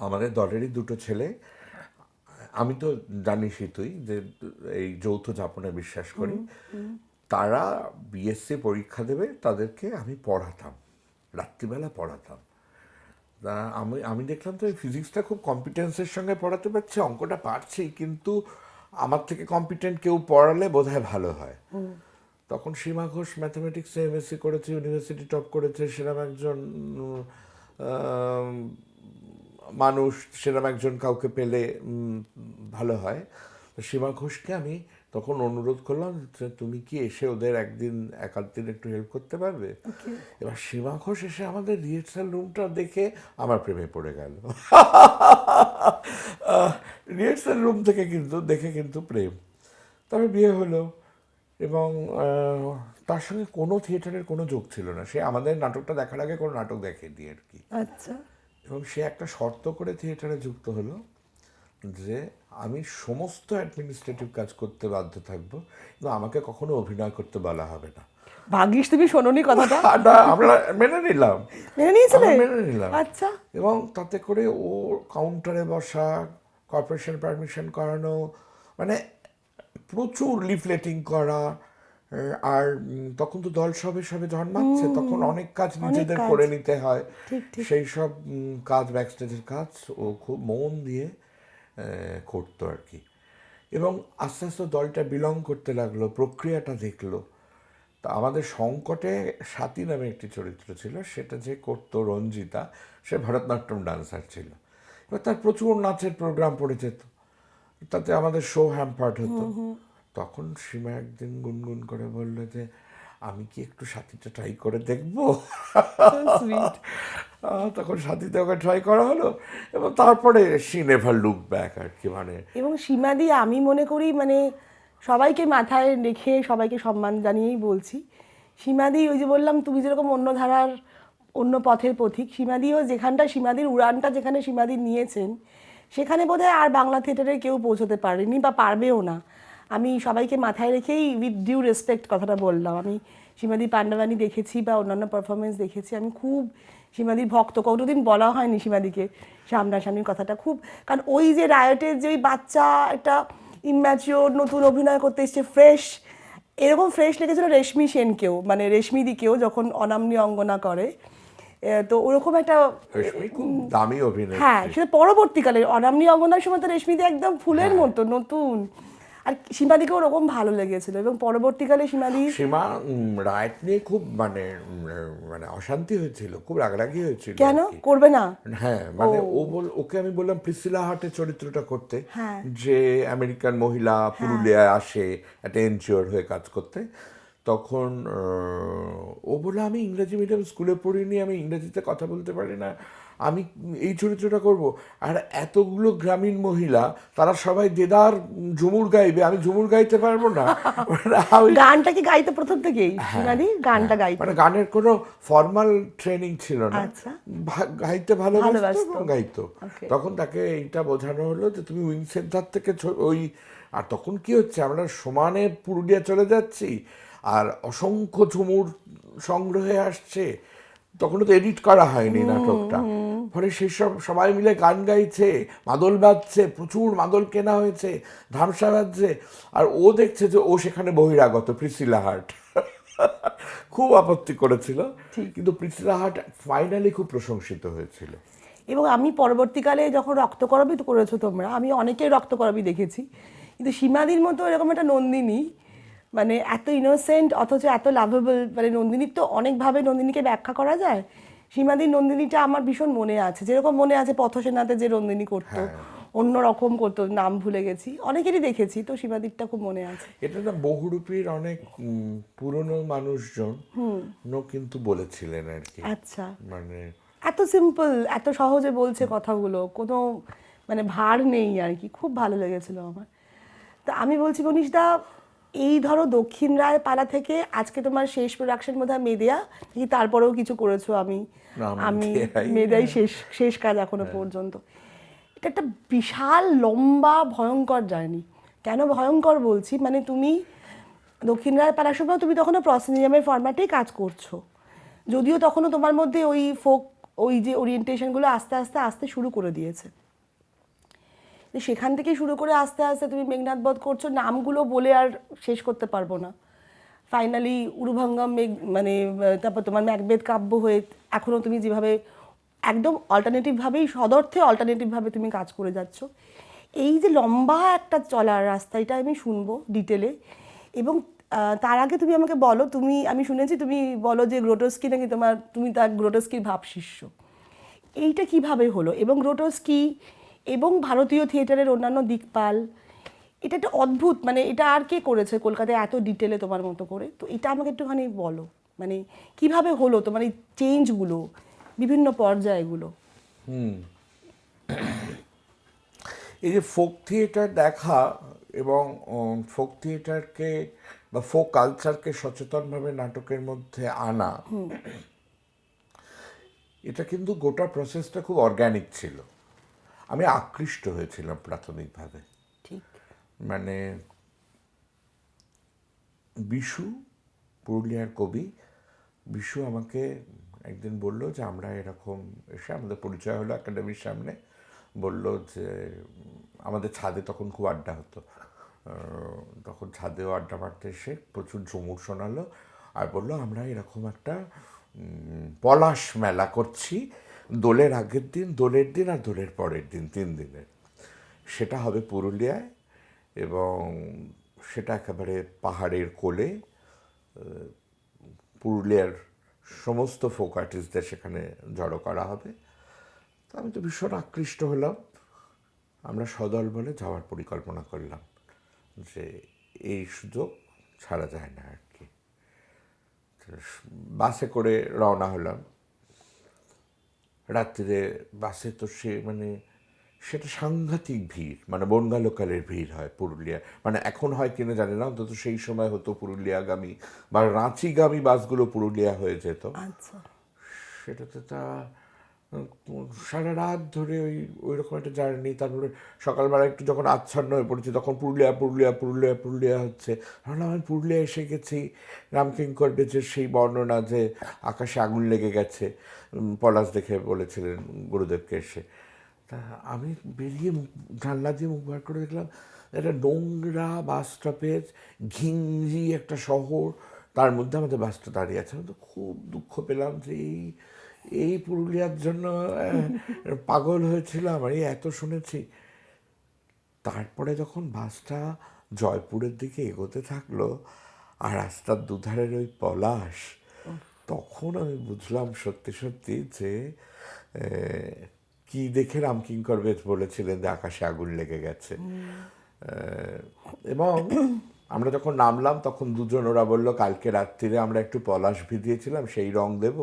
আমাদের দলেরই দুটো ছেলে, আমি তো জানিসই তুই যে এই যৌথ যাপনে বিশ্বাস করি, তারা বিএসসি পরীক্ষা দেবে, তাদেরকে আমি পড়াতাম, রাত্রিবেলা পড়াতাম। তা আমি দেখলাম তো এই ফিজিক্সটা খুব কম্পিটেন্সের সঙ্গে পড়াতে পারছি, অঙ্কটা পারছি, কিন্তু আমার থেকে কম্পিটেন্ট কেউ পড়ালে বোধহয় ভালো হয়। তখন সীমা ঘোষ ম্যাথামেটিক্সে এমএসসি করেছে, ইউনিভার্সিটি টপ করেছে, সেরকম একজন মানুষ, সেরকম একজন কাউকে পেলে ভালো হয়। তো সীমা ঘোষকে আমি তখন অনুরোধ করলাম যে তুমি কি এসে ওদের একদিন দিন একটু হেল্প করতে পারবে। এবার সীমা ঘোষ এসে আমাদের রিহার্সাল রুমটা দেখে আমার প্রেমে পড়ে গেল। রিহার্সাল রুম থেকে কিন্তু প্রেম। তবে বিয়ে হলো, এবং তার সঙ্গে কোনো থিয়েটারের কোনো যোগ ছিল না। সে আমাদের নাটকটা দেখার আগে কোনো নাটক দেখেনি আর কি। আচ্ছা। এবং সে একটা শর্ত করে থিয়েটারে যুক্ত হলো যে আমি সমস্ত অ্যাডমিনিস্ট্রেটিভ কাজ করতে বাধ্য থাকবো, কিন্তু আমাকে কখনো অভিনয় করতে বলা হবে না। ভাগ্যিস তুমি শোনোনি কথাটা। না, আমরা মেনে নিলাম। মেনে নিয়েছিলে? আমরা মেনে নিলাম। আচ্ছা। এবং তাতে করে ও কাউন্টারে বসা, কর্পোরেশন পারমিশন করানো, মানে প্রচুর লিফলেটিং করা। আর তখন তো দল সবে সবে জন্মাচ্ছে, তখন অনেক কাজ নিজেদের করে নিতে হয়। সেই সব কাজ, ব্যাকস্টেজের কাজ ও খুব মন দিয়ে করতো আর কি। এবং আস্তে আস্তে দলটা বিলং করতে লাগলো, প্রক্রিয়াটা দেখলো। তা আমাদের সংকটে স্বাতী নামে একটি চরিত্র ছিল, সেটা যে করতো রঞ্জিতা, সে ভরতনাট্যম ডান্সার ছিল। এবার তার প্রচুর নাচের প্রোগ্রাম পড়ে যেত, তাতে আমাদের শো হ্যাম্পার্ড হতো। তখন সীমা একদিন গুনগুন করে বললো যে আমি কি একটু সাথীটা ট্রাই করে দেখবো। তখন সাথীতে ওকে ট্রাই করা হলো, এবং তারপরে শি নেভার লুক ব্যাক আর কি। মানে এবং সীমাদি আমি মনে করি, মানে সবাইকে মাথায় রেখে সবাইকে সম্মান জানিয়েই বলছি, সীমাদি ওই যে বললাম তুমি যেরকম অন্য ধারার অন্য পথের পথিক, সীমাদিও যেখানটা সীমাদির উড়ানটা যেখানে সীমাদি নিয়েছেন, সেখানে বোধহয় আর বাংলা থিয়েটারে কেউ পৌঁছতে পারেনি বা পারবেও না। আমি সবাইকে মাথায় রেখেই উইথ ডিউ রেসপেক্ট কথাটা বললাম। আমি সীমাদি পাণ্ডবানী দেখেছি বা অন্যান্য পারফরমেন্স দেখেছি, আমি খুব সীমাদির ভক্ত। কতদিন বলা হয়নি সীমাদিকে সামনাসামনির কথাটা, খুব, কারণ ওই যে রায়টের যে ওই বাচ্চা একটা ইম্যাচিওর নতুন অভিনয় করতে এসছে, ফ্রেশ, এরকম ফ্রেশ লেগেছিল রেশমি সেনকেও, মানে রেশমিদিকেও যখন অনামনি অঙ্গনা করে, তো ওরকম একটা খুব দামি অভিনয়। হ্যাঁ, সেটা পরবর্তীকালে অনামনি অঙ্গনার সময় তো রেশমিদি একদম ফুলের মতো নতুন, আর সীমাদিকে ওরকম ভালো লেগেছিল। এবং পরবর্তীকালে সীমা রাইট নিয়ে খুব মানে অশান্তি হয়েছিল, খুব রাগারাগি হয়েছিল। কেন করবে না? হ্যাঁ, মানে ওকে আমি বললাম প্রিসিলা হার্টের চরিত্রটা করতে, হ্যাঁ, যে আমেরিকান মহিলা পুরুলিয়ায় আসে একটা এনজিওর হয়ে কাজ করতে। তখন ও বলে আমি ইংরেজি মিডিয়াম স্কুলে পড়িনি, আমি ইংরেজিতে কথা বলতে পারি না, আমি এই চরিত্রটা করব। আর এতগুলো গ্রামীণ মহিলা, তারা সবাই দেদার ঝুমুর গাইবে, আমি ঝুমুর গাইতে পারবো না। গানটা কি গাইতে প্রথম থেকেই সীমাদি গানটা গাইতে, মানে গানের কোনো ফর্মাল ট্রেনিং ছিল না, গাইতে ভালোবাসতো, গাইতো। তখন তাকে এইটা বোঝানো হলো যে তুমি উইংসের ধার থেকে ওই, আর তখন কি হচ্ছে, আমরা সমানে পুরুলিয়া চলে যাচ্ছি, আর অসংখ্য ঝুমুর সংগ্রহে আসছে, তখনও তো এডিট করা হয়নি নাটকটা। ফলে সেই সব সবাই মিলে গান গাইছে, মাদল বাজছে, প্রচুর মাদল কেনা হয়েছে, ধামসা বাজছে, আর ও দেখছে যে ও সেখানে বহিরাগত, প্রিসিলা হার্ট। খুব আপত্তি করেছিল, কিন্তু প্রিসিলা হার্ট ফাইনালি খুব প্রশংসিত হয়েছিল। এবং আমি পরবর্তীকালে যখন রক্তকরবী তো করেছো তোমরা, আমি অনেকেই রক্তকরবী দেখেছি, কিন্তু সীমাদির মতো এরকম একটা নন্দিনী, মানে এত ইনোসেন্ট অথচ এত লাভেবল, মানে নন্দিনীর তো অনেকভাবে নন্দিনীকে ব্যাখ্যা করা যায়। সীমাদির নন্দিনীটা আমার ভীষণ মনে আছে, যেরকম মনে আছে পথসেনাতে যে নন্দিনী করতো, অন্যরকম করতো, নাম ভুলে গেছি, অনেকেরই দেখেছি, তো সীমাদীপটা খুব মনে আছে। এটা না বহুরূপীর অনেক পুরনো মানুষজন কিন্তু বলেছিলেন আর কি। আচ্ছা, মানে এত সিম্পল, এত সহজে বলছে কথাগুলো, কোনো মানে ভার নেই আর কি, খুব ভালো লেগেছিল আমার। তা আমি বলছি মনীষদা, এই ধরো দক্ষিণ রায় পালা থেকে আজকে তোমার শেষ প্রোডাকশন বোধহয় মেদেয়া, কি তারপরেও কিছু করেছো? আমি না, আমি মেদেয়াই, মেদেয়াই শেষ শেষ কাজ এখনো পর্যন্ত। এটা একটা বিশাল লম্বা ভয়ঙ্কর জার্নি। কেন ভয়ঙ্কর বলছি, মানে তুমি দক্ষিণ রায় পালার সময় তুমি তখনও প্রসেনিয়ামের ফরম্যাটেই কাজ করছো, যদিও তখনও তোমার মধ্যে ওই ফোক, ওই যে ওরিয়েন্টেশনগুলো আস্তে আস্তে আস্তে শুরু করে দিয়েছে। তো সেখান থেকে শুরু করে আস্তে আস্তে তুমি মেঘনাদ বধ করছো, নামগুলো বলে আর শেষ করতে পারবো না। ফাইনালি উরুভঙ্গম মানে তারপর তোমার ম্যাকবেথ কাব্য হয়ে এখনও তুমি যেভাবে একদম অল্টারনেটিভভাবেই, সদর্থে অল্টারনেটিভভাবে তুমি কাজ করে যাচ্ছ। এই যে লম্বা একটা চলার রাস্তা, এটা আমি শুনবো ডিটেলে। এবং তার আগে তুমি আমাকে বলো, আমি শুনেছি তুমি বলো যে গ্রোটোস্কি নাকি তুমি তার গ্রোটোস্কির ভাব শিষ্য। এইটা কিভাবে হলো, এবং গ্রোটোস্কি এবং ভারতীয় থিয়েটারের অন্যান্য দিকপাল, এটা একটা অদ্ভুত, মানে এটা আর কে করেছে কলকাতায় এত ডিটেলে তোমার মতো করে? তো এটা আমাকে একটুখানি বলো, মানে কিভাবে হলো তোমার এই চেঞ্জগুলো, বিভিন্ন পর্যায়গুলো। এই যে ফোক থিয়েটার দেখা এবং ফোক থিয়েটারকে বা ফোক কালচারকে সচেতনভাবে নাটকের মধ্যে আনা, এটা কিন্তু গোটা প্রসেসটা খুব অর্গ্যানিক ছিল। আমি আকৃষ্ট হয়েছিলাম প্রাথমিকভাবে। ঠিক। মানে বিশু, পুরুলিয়ার কবি বিশু আমাকে একদিন বলল যে আমরা এরকম এসে, আমাদের পরিচয় হলো একাডেমির সামনে, বলল যে আমাদের ছাদে তখন খুব আড্ডা হতো, তখন ছাদেও আড্ডা মারতে এসে প্রচুর ঝুমুর শোনালো আর বললো আমরা এরকম একটা পলাশ মেলা করছি, দোলের আগের দিন, দোলের দিন আর দোলের পরের দিন, 3 দিনের। সেটা হবে পুরুলিয়ায় এবং সেটা একেবারে পাহাড়ের কোলে। পুরুলিয়ার সমস্ত ফোক আর্টিস্টদের সেখানে জড়ো করা হবে। তো আমি তো ভীষণ আকৃষ্ট হলাম। আমরা সদল বলে যাওয়ার পরিকল্পনা করলাম যে এই সুযোগ ছাড়া যায় না আর কি। বাসে করে রওনা হলাম। রাত্রিরে বাসে তো সেটা সাংঘাতিক ভিড়, মানে বনগা লোকালের ভিড় হয় পুরুলিয়া, মানে এখন হয় কিনা জানি না, অন্তত সেই সময় হতো পুরুলিয়াগামী বা রাঁচিগামী বাসগুলো পুরুলিয়া হয়ে যেত। আচ্ছা। সেটাতে তা সারা রাত ধরে ওই রকম একটা জার্নি। তারপরে সকালবেলা একটু যখন আচ্ছন্ন হয়ে পড়েছি তখন পুরুলিয়া পুরুলিয়া পুরুলিয়া পুরুলিয়া হচ্ছে। ভাবলাম আমি পুরুলিয়া এসে গেছি। রামকিঙ্কর বেচের সেই বর্ণনা যে আকাশে আগুন লেগে গেছে, পলাশ দেখে বলেছিলেন গুরুদেবকে এসে। তা আমি বেরিয়ে জানলা দিয়ে মুখ বার করে দেখলাম একটা নোংরা বাস স্টপেজ, ঘিঞ্জি একটা শহর, তার মধ্যে আমাদের বাসটা দাঁড়িয়ে আছে। আমি তো খুব দুঃখ পেলাম যে এই পুরুলিয়ার জন্য পাগল হয়েছিলাম, এই এত শুনেছি। তারপরে যখন বাসটা জয়পুরের দিকে এগোতে থাকলো আর রাস্তার দুধারের ওই পলাশ, তখন আমি বুঝলাম সত্যি সত্যি যে কি দেখে রামকিঙ্কর বেশ বলেছিলেন যে আকাশে আগুন লেগে গেছে। এবং আমরা যখন নামলাম তখন দুজন, ওরা বললো কালকে রাত্রিরে আমরা একটু পলাশ ভিজিয়েছিলাম, সেই রং দেব,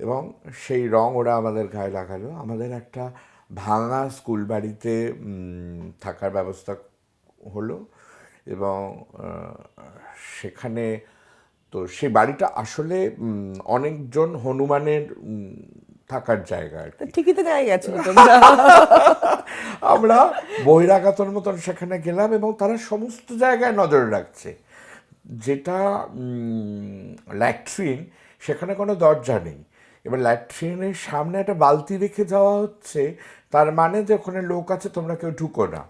এবং সেই রং ওরা আমাদের গায়ে লাগালো। আমাদের একটা ভাঙা স্কুল বাড়িতে থাকার ব্যবস্থা হলো এবং সেখানে তো সেই বাড়িটা আসলে অনেকজন হনুমানের থাকার জায়গা আর কি। ঠিকই তো জায়গা গেছিল তোমরা। আমরা বহিরাগতর মতন সেখানে গেলাম এবং তারা সমস্ত জায়গায় নজর রাখছে। যেটা ল্যাট্রিন, সেখানে কোনো দরজা নেই। এবার ল্যাট্রিনের সামনে একটা বালতি রেখে যাওয়া হচ্ছে, তার মানে যে ওখানে লোক আছে, তোমরা কেউ ঢুকো না।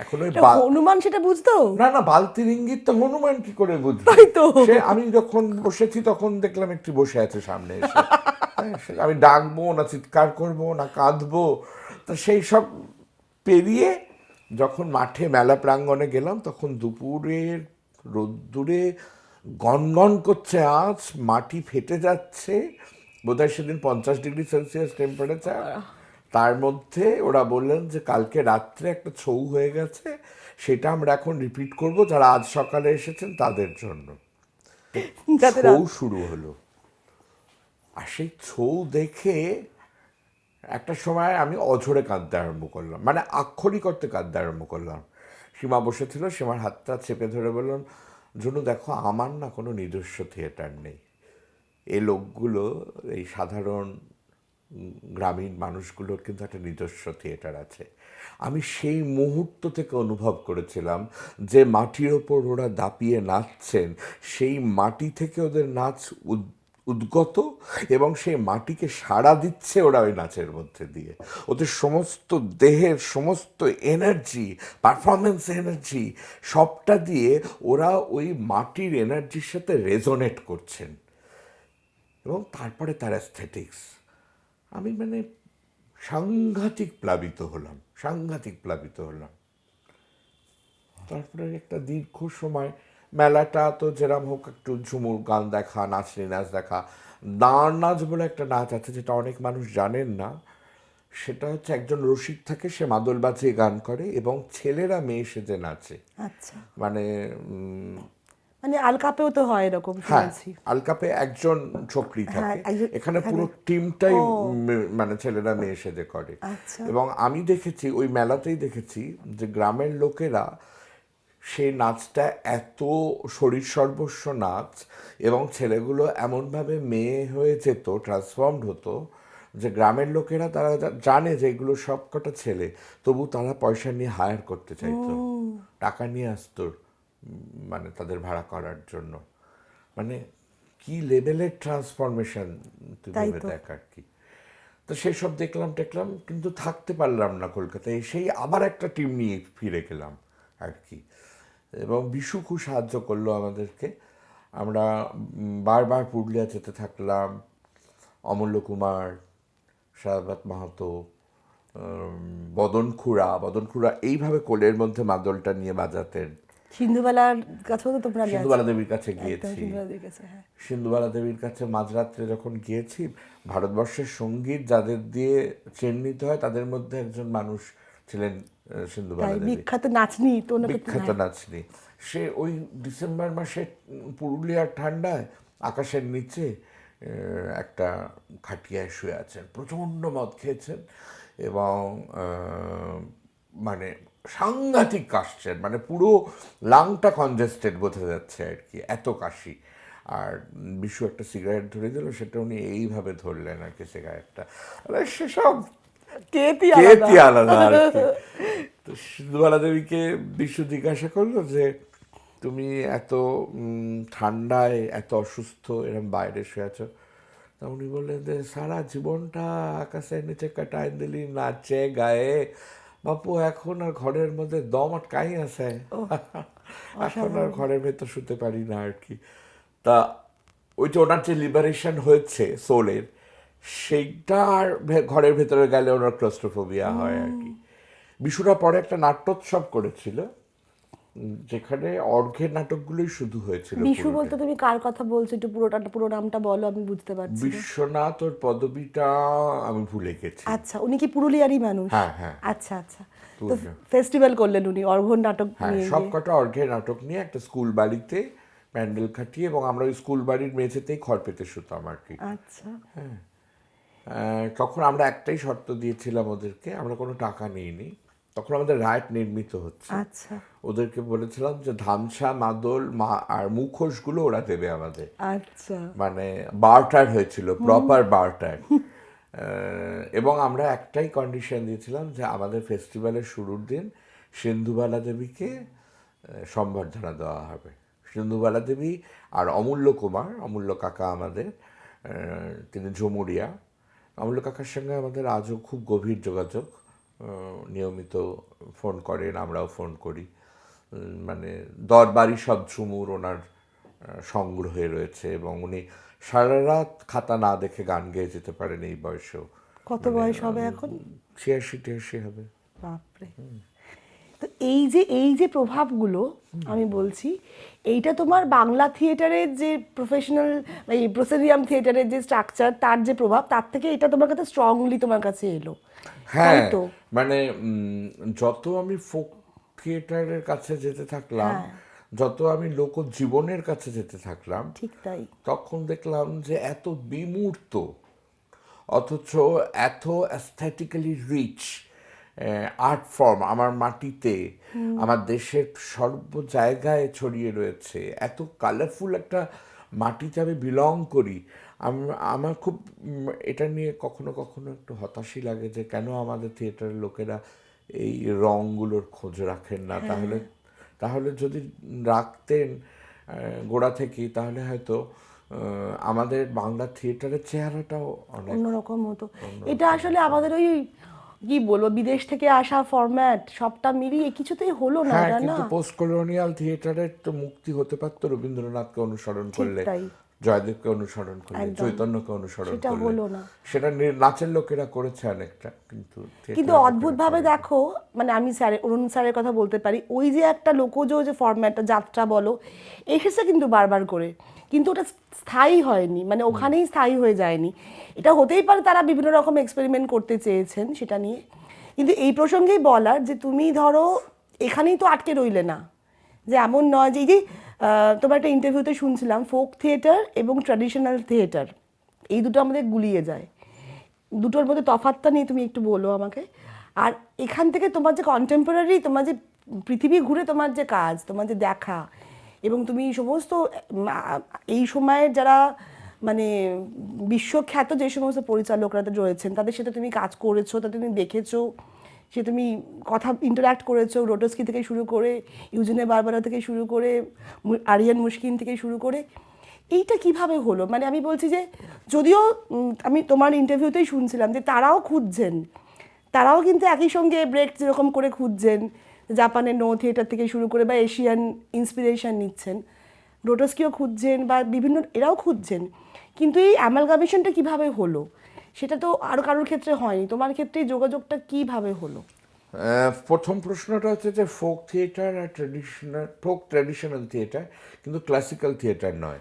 এখন ওই হনুমান সেটা বুঝতো না, না, বালতির ইঙ্গিত তো হনুমান কি করে বুঝবে? তাই তো। সে আমি যখন বসেছি তখন দেখলাম একটি বসে আছে সামনে এসে। আমি ডাকবো না চিৎকার করবো না কাঁদবো, তো সেই সব পেরিয়ে যখন মাঠে মেলা প্রাঙ্গণে গেলাম তখন দুপুরের রোদ্দুরে গনগন করছে আঁচ, মাটি ফেটে যাচ্ছে, বোধহয় সেদিন 50 ডিগ্রি সেলসিয়াস টেম্পারেচার। তার মধ্যে ওরা বললেন যে কালকে রাত্রে একটা ছৌ হয়ে গেছে, সেটা আমরা এখন রিপিট করব, যারা আজ সকালে এসেছেন তাদের জন্য। যাদের ছৌ শুরু হলো, আর সেই ছৌ দেখে একটা সময় আমি অঝরে কাঁদতে আরম্ভ করলাম, মানে আক্ষরিক অর্থে কাঁদতে আরম্ভ করলাম। সীমা বসেছিল, সীমার হাতটা চেপে ধরে বললাম, জুনু দেখো, আমার না কোনো নিজস্ব থিয়েটার নেই। এই লোকগুলো, এই সাধারণ গ্রামীণ মানুষগুলোর কিন্তু একটা নিজস্ব থিয়েটার আছে। আমি সেই মুহূর্ত থেকে অনুভব করেছিলাম যে মাটির ওপর ওরা দাপিয়ে নাচছেন, সেই মাটি থেকে ওদের নাচ উদ্গত, এবং সেই মাটিকে সাড়া দিচ্ছে ওরা ওই নাচের মধ্যে দিয়ে। ওদের সমস্ত দেহের সমস্ত এনার্জি, পারফরমেন্স এনার্জি, সবটা দিয়ে ওরা ওই মাটির এনার্জির সাথে রেজোনেট করছেন। এবং তারপরে তার অ্যাস্থেটিক্স, আমি মানে সাংঘাতিক প্লাবিত হলাম। তারপরে একটা দীর্ঘ সময় মেলাটা তো যেরকম হোক একটু ঝুমুর গান দেখা, নাচ দেখা। দাঁড় নাচ বলে একটা নাচ আছে যেটা অনেক মানুষ জানেন না। সেটা হচ্ছে একজন রসিক থাকে, সে মাদল বাজিয়ে গান করে এবং ছেলেরা মেয়ে সেজে নাচে। আচ্ছা, মানে মানে আলকাপেও তো হয় এরকম, হ্যাঁ, শুনেছি। আলকাপে একজন ছোকরি থাকে, একজন- এখানে পুরো টিমটাই ও। মানে ছেলেরা মেয়ে সেজে করে। আচ্ছা। এবং আমি দেখেছি, ওই মেলাতেই দেখেছি যে গ্রামের লোকেরা সেই নাচটা এত শরীর সর্বস্ব নাচ, এবং ছেলেগুলো এমনভাবে মেয়ে হয়ে যেত, ট্রান্সফর্মড হতো, যে গ্রামের লোকেরা তারা জানে যে এগুলো সব কটা ছেলে, তবু তারা পয়সা নিয়ে হায়ার করতে চাইতো, টাকা নিয়ে আসতো মানে তাদের ভাড়া করার জন্য। মানে কি লেভেলের ট্রান্সফরমেশন তুই তাই ভেবে তো। দেখ আর কি। তো সেই সব দেখলাম কিন্তু থাকতে পারলাম না কলকাতায়, সেই আবার একটা টিম নিয়ে ফিরে গেলাম আর কি। এবং বিশু খুব সাহায্য করলো আমাদেরকে। আমরা বারবার পুরুলিয়া যেতে থাকলাম। অমূল্য কুমার, শাহবাত মাহাতো, বদন খুড়া এইভাবে কোলের মধ্যে মাদলটা নিয়ে বাজাতেন। সিন্ধুবেলার কাছেও তো তোমরা গেছো। সিন্ধুবালা দেবীর কাছে একদম গিয়েছি। সিন্ধুবেলার কাছে, হ্যাঁ। সিন্ধুবালা দেবীর কাছে মাঝরাত্রে যখন গিয়েছি, ভারতবর্ষের সঙ্গীত যাদের দিয়ে চিহ্নিত হয় তাদের মধ্যে একজন মানুষ ছিলেন সিন্ধুবালা তাই দেবী। বিখ্যাত নাচনি তো, ওনাকে তো- বিখ্যাত নাচনি। সে ওই ডিসেম্বর মাসে পুরুলিয়ার ঠান্ডায় আকাশের নিচে একটা খাটিয়ায় শুয়ে আছেন, প্রচণ্ড মদ খেয়েছেন এবং মানে সাংঘাতিক কাশছেন, মানে পুরো লাংটা কনজেস্টেড বোঝা যাচ্ছে আর কি, এত কাশি। আর বিশু একটা সিগারেট ধরে দিল, সেটা উনি এইভাবে ধরলেন আর কি সিগারেটটা। সেসব কেতি কেতি আলাদা। আলাদা আর কি। তো সিন্ধুবালা দেবীকে বিশু জিজ্ঞাসা করলো যে তুমি এত ঠান্ডায় এত অসুস্থ এরকম বাইরে শুয়ে আছো, তা উনি বললেন যে সারা জীবনটা আকাশের নিচে কাটাই দিলি নাচে গায়ে বাপু, এখন আর ঘরের মধ্যে দম আটকাই আছে, এখন আর ঘরের ভেতর শুতে পারি না আর কি। তা ওই যে ওনার যে লিবারেশন হয়েছে সোলের, সেইটা আর ঘরের ভেতরে গেলে ওনার ক্লস্ট্রোফোবিয়া হয় আর কি। বিশুরা পরে একটা নাট্যোৎসব করেছিল, যেখানে অর্ঘের নাটকগুলোই শুধু হয়েছিল। বিশু বলতে তুমি কার কথা বলছো? একটু পুরো নামটা বলো, আমি বুঝতে পারছি না। বিশ্বনাথ, ওর পদবিটা আমি ভুলে গেছি। আচ্ছা, উনি কি পুরুলিয়ারই মানুষ? হ্যাঁ, হ্যাঁ। আচ্ছা আচ্ছা। তো ফেস্টিভ্যাল করলেন উনি অর্ঘ্য নাটক হ্যাঁ, নিয়ে সব গিয়ে। কটা অর্ঘের নাটক নিয়ে একটা স্কুল বাড়িতে প্যান্ডেল খাটিয়ে, এবং আমরা ওই স্কুল বাড়ির মেঝেতেই খড় পেতে শুতাম আর কি। আচ্ছা। তখন আমরা একটাই শর্ত দিয়েছিলাম ওদেরকে, আমরা কোনো টাকা নিইনি, তখন আমাদের রাইট নির্মিত হচ্ছে। আচ্ছা ওদেরকে বলেছিলাম যে ধামসা, মাদল আর মুখোশগুলো ওরা দেবে আমাদের। আচ্ছা। মানে বার্টার হয়েছিল, প্রপার বার্টার। এবং আমরা একটাই কন্ডিশন দিয়েছিলাম যে আমাদের ফেস্টিভ্যালের শুরুর দিন সিন্ধুবালা দেবীকে সম্বর্ধনা দেওয়া হবে। সিন্ধুবালা দেবী আর অমূল্য কুমার, অমূল্য কাকা আমাদের, তিনি ঝুমুরিয়া। অমূল্য কাকার সঙ্গে আমাদের আজও খুব গভীর যোগাযোগ, নিয়মিত ফোন করেন, আমরাও ফোন করি। মানে দরবারি সব ঝুমুর ওনার সংগ্রহে রয়েছে, এবং উনি সারা রাত খাতা না দেখে গান গেয়ে যেতে পারেন এই বয়সেও। কত বয়স হবে এখন? 86-83 হবে। বাপরে। তো এই যে প্রভাবগুলো আমি বলছি, এইটা তোমার বাংলা থিয়েটারের যে প্রফেশনাল এই প্রসেডিয়াম থিয়েটারের যে স্ট্রাকচার, তার যে প্রভাব, তার থেকে এটা তোমার কাছে স্ট্রংলি তোমার কাছে এলো, হ্যাঁ, তাই তো? মানে যত আমি ফোক থিয়েটারের কাছে যেতে থাকলাম, যত আমি লোকজীবনের কাছে যেতে থাকলাম, ঠিক তাই। তখন দেখলাম যে এত বিমূর্ত অথচ এত অ্যাস্থেটিক্যালি রিচ আর্ট ফর্ম আমার মাটিতে, আমার দেশের সর্ব জায়গায় ছড়িয়ে রয়েছে। এত কালারফুল একটা মাটিতে আমি বিলং করি। আমার খুব এটা নিয়ে কখনো কখনো একটু হতাশই লাগে যে কেন আমাদের থিয়েটারের লোকেরা এই রঙগুলোর খোঁজ রাখেন না। তাহলে তাহলে যদি রাখতেন গোড়া থেকেই, তাহলে হয়তো আমাদের বাংলা থিয়েটারের চেহারাটাও অনেক অন্যরকম হতো। এটা আসলে আমাদের ওই কি বলবো, বিদেশ থেকে আসা ফরম্যাট সবটা মিলিয়ে কিছুতেই হলো না, হ্যাঁ, এটা না? কিন্তু পোস্ট কলোনিয়াল থিয়েটারের তো মুক্তি হতে পারতো রবীন্দ্রনাথকে অনুসরণ ঠিক করলে, তাই। জয়দেবকে অনুসরণ করলে, একদম। চৈতন্যকে অনুসরণ সেটা করলে। হলো না। সেটা নাচের লোকেরা করেছে অনেকটা, কিন্তু কিন্তু theatre-এর অদ্ভুত লোকেরা ভাবে করেনি। দেখো, মানে আমি অরুণ স্যারের কথা বলতে পারি, ওই যে একটা লোকজ যে ফরম্যাটটা, যাত্রা বলো, এসেছে কিন্তু বারবার করে, কিন্তু ওটা স্থায়ী হয়নি, মানে ওখানেই স্থায়ী হয়ে যায়নি। এটা হতেই পারে তারা বিভিন্ন রকম এক্সপেরিমেন্ট করতে চেয়েছেন সেটা নিয়ে, কিন্তু এই প্রসঙ্গেই বলার যে তুমি ধরো এখানেই তো আটকে রইলে না, যে এমন নয় যে এই যে তোমার একটা ইন্টারভিউতে শুনছিলাম ফোক থিয়েটার এবং ট্র্যাডিশনাল থিয়েটার এই দুটো আমাদের গুলিয়ে যায়, দুটোর মধ্যে তফাৎটা নিয়ে তুমি একটু বলো আমাকে। আর এখান থেকে তোমার যে কন্টেম্পোরারি, তোমার যে পৃথিবী ঘুরে তোমার যে কাজ, তোমার যে দেখা, এবং তুমি সমস্ত এই সময়ের যারা মানে বিশ্বখ্যাত যে সমস্ত পরিচালকরা রয়েছেন তাদের সাথে তুমি কাজ করেছো, তাদের তুমি দেখেছো, সে তুমি কথা ইন্টারাক্ট করেছো, রোটস্কি থেকে শুরু করে ইউজেনে বারবারা থেকে শুরু করে আরিয়ান মুশকিন থেকে শুরু করে, এইটা কিভাবে হলো? মানে আমি বলছি যে যদিও আমি তোমার ইন্টারভিউতেই শুনছিলাম যে তারাও খুঁজছেন, তারাও কিন্তু একই সঙ্গে ব্রেক যেরকম করে খুঁজছেন, জাপানের নো থিয়েটার থেকে শুরু করে বা এশিয়ান ইন্সপিরেশন নিচ্ছেন, রোটস্কিও খুঁজছেন বা বিভিন্ন এরাও খুঁজছেন, কিন্তু এই অ্যামালগামেশনটা কিভাবে হলো সেটা তো আরও কারোর ক্ষেত্রে হয়নি, তোমার ক্ষেত্রে এই যোগাযোগটা কিভাবে হলো? প্রথম প্রশ্নটা হচ্ছে যে ফোক থিয়েটার আর ট্র্যাডিশনাল থিয়েটার, কিন্তু ক্লাসিক্যাল থিয়েটার নয়।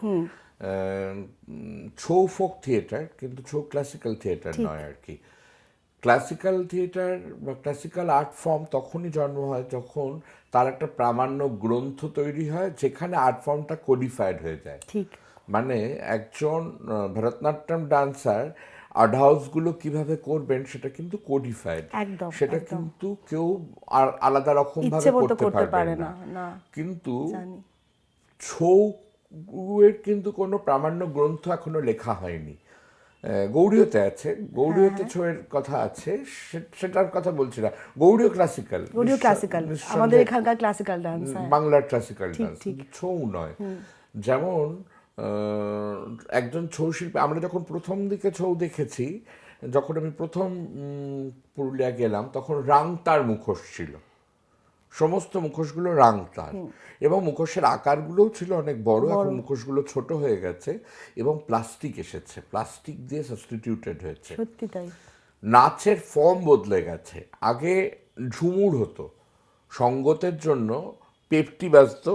ছৌ ফোক থিয়েটার, কিন্তু ছৌ ক্লাসিক্যাল থিয়েটার নয় আর কি। ক্লাসিক্যাল থিয়েটার বা ক্লাসিক্যাল আর্ট ফর্ম তখনই জন্ম হয় যখন তার একটা প্রামাণ্য গ্রন্থ তৈরি হয়, যেখানে আর্ট ফর্মটা কোডিফাইড হয়ে যায়। ঠিক। মানে একজন ভরতনাট্যম ডান্সার আর্ট হাউসগুলো কিভাবে করবেন সেটা কিন্তু কোডিফাইড, একদম, সেটা একদম। কিন্তু কেউ আর আলাদা রকম ভাবে ইচ্ছে মতো করতে পারবে না। না, কিন্তু জানি। ছৌ এর কিন্তু কোনো প্রামাণ্য গ্রন্থ এখনো লেখা হয়নি। গৌড়ীয়তে আছে, গৌড়ীয়তে ছৌয়ের কথা আছে, সেটার কথা বলছি না। গৌড়ীয় ক্লাসিক্যাল, গৌড়ীয় ক্লাসিক্যাল আমাদের এখানকার ক্লাসিক্যাল ডান্স। বাংলার ক্লাসিক্যাল ডান্স, ঠিক। ছৌ নয়। যেমন একজন ছৌ শিল্পী, আমরা যখন প্রথম দিকে ছৌ দেখেছি, যখন আমি প্রথম পুরুলিয়া গেলাম, তখন রাংতার মুখোশ ছিল, সমস্ত মুখোশগুলো রাংতার, এবং মুখোশের আকারগুলোও ছিল অনেক বড়। এখন মুখোশগুলো ছোট হয়ে গেছে এবং প্লাস্টিক এসেছে, প্লাস্টিক দিয়ে সাবস্টিটিউটেড হয়েছে। সত্যি তাই। নাচের ফর্ম বদলে গেছে। আগে ঝুমুর হতো, সঙ্গতের জন্য পেপটি বাজতো,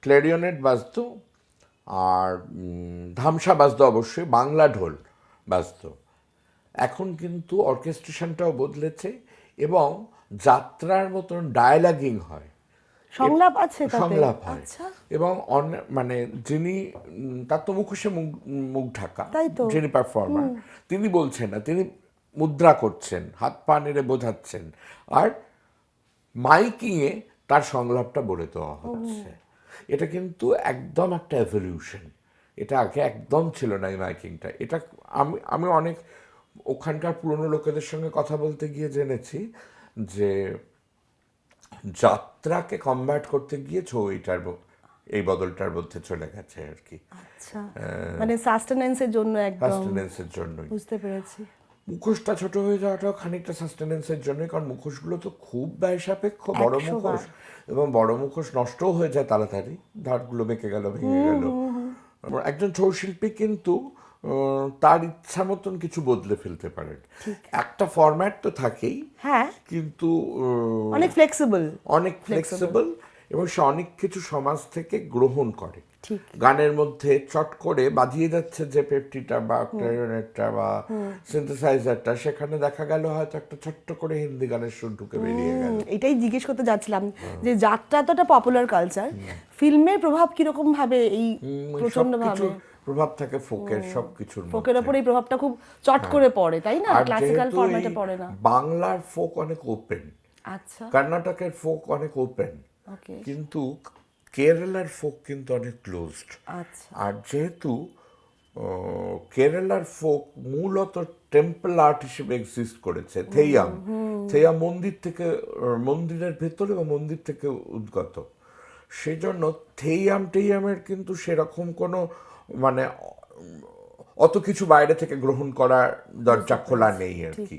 ক্ল্যারিনেট বাজতো, আর ধামসা বাজতো, অবশ্যই বাংলা ঢোল বাজতো। এখন কিন্তু অর্কেস্ট্রেশনটাও বদলেছে এবং যাত্রার মতন ডায়ালগিং হয়, সংলাপ আছে তাতে? সংলাপ হয়। আচ্ছা, এবং মানে যিনি তার তো মুখোশে মুখ ঢাকা, তাই তো। যিনি পারফর্মার, তিনি বলছেন না, তিনি মুদ্রা করছেন, হাত পা নেড়ে বোঝাচ্ছেন, আর মাইকিংয়ে তার সংলাপটা বলে দেওয়া হচ্ছে। এটা কিন্তু একদম একটা এভলিউশন, এটা আগে একদম ছিল না এই মাইকিংটা। এটা আমি অনেক ওখানকার পুরনো লোকেদের সঙ্গে কথা বলতে গিয়ে জেনেছি যে যাত্রাকে কমব্যাট করতে গিয়ে ছৌ এই বদলটার মধ্যে চলে গেছে আর কি। আচ্ছা, মানে সাস্টেনেন্সের জন্য একদম। সাস্টেনেন্সের জন্যই। বুঝতে পেরেছি। মুখোশটা ছোট হয়ে যাওয়াটাও খানিকটা সাস্টেনেন্সের জন্যই, কারণ মুখোশগুলো তো খুব ব্যয় সাপেক্ষ, বড় 100 মুখোশ, এবং বড় মুখোশ নষ্টও হয়ে যায় তাড়াতাড়ি, ধারগুলো বেঁকে গেল, ভেঙে গেল। একজন ছৌ শিল্পী কিন্তু তার ইচ্ছা মতন কিছু বদলে ফেলতে পারেন। একটা ফরম্যাট তো থাকেই, হ্যাঁ, কিন্তু অনেক ফ্লেক্সিবল। অনেক ফ্লেক্সিবল, এবং সে অনেক কিছু সমাজ থেকে গ্রহণ করে। ঠিক। গানের মধ্যে চট করে বাজিয়ে যাচ্ছে যে পেপটিটা বা ক্লারিনেটটা বা সিনথেসাইজারটা, সেখানে দেখা গেল হয়তো একটা ছোট্ট করে হিন্দি গানের সুর ঢুকে বেরিয়ে গেল। এটাই জিজ্ঞেস করতে যাচ্ছিলাম যে যাত্রা তো একটা পপুলার কালচার, ফিল্মের প্রভাব কিরকম ভাবে এই প্রচন্ড সবকিছু ভাবে প্রভাব থাকে ফোকের, সবকিছুর ফোকের মধ্যে। ওপর এই প্রভাবটা খুব চট করে পড়ে, তাই না? আর ক্লাসিক্যাল যেহেতু ফরম্যাটে এই পড়ে না। বাংলার ফোক অনেক ওপেন, আচ্ছা, কর্ণাটকের ফোক অনেক ওপেন, ওকে, কিন্তু কেরালার ফোক কিন্তু অনেক ক্লোজড। আচ্ছা, আর যেহেতু কেরালার ফোক মূলত টেম্পল আর্ট হিসেবে এক্সিস্ট করেছে, থেইয়াম, থেইয়াম মন্দির থেকে, মন্দিরের ভেতরে বা মন্দির থেকে উদ্গত, সেই জন্য টেইয়ামের কিন্তু সেরকম কোনো মানে অত কিছু বাইরে থেকে গ্রহণ করার দরজা খোলা নেই আর কি।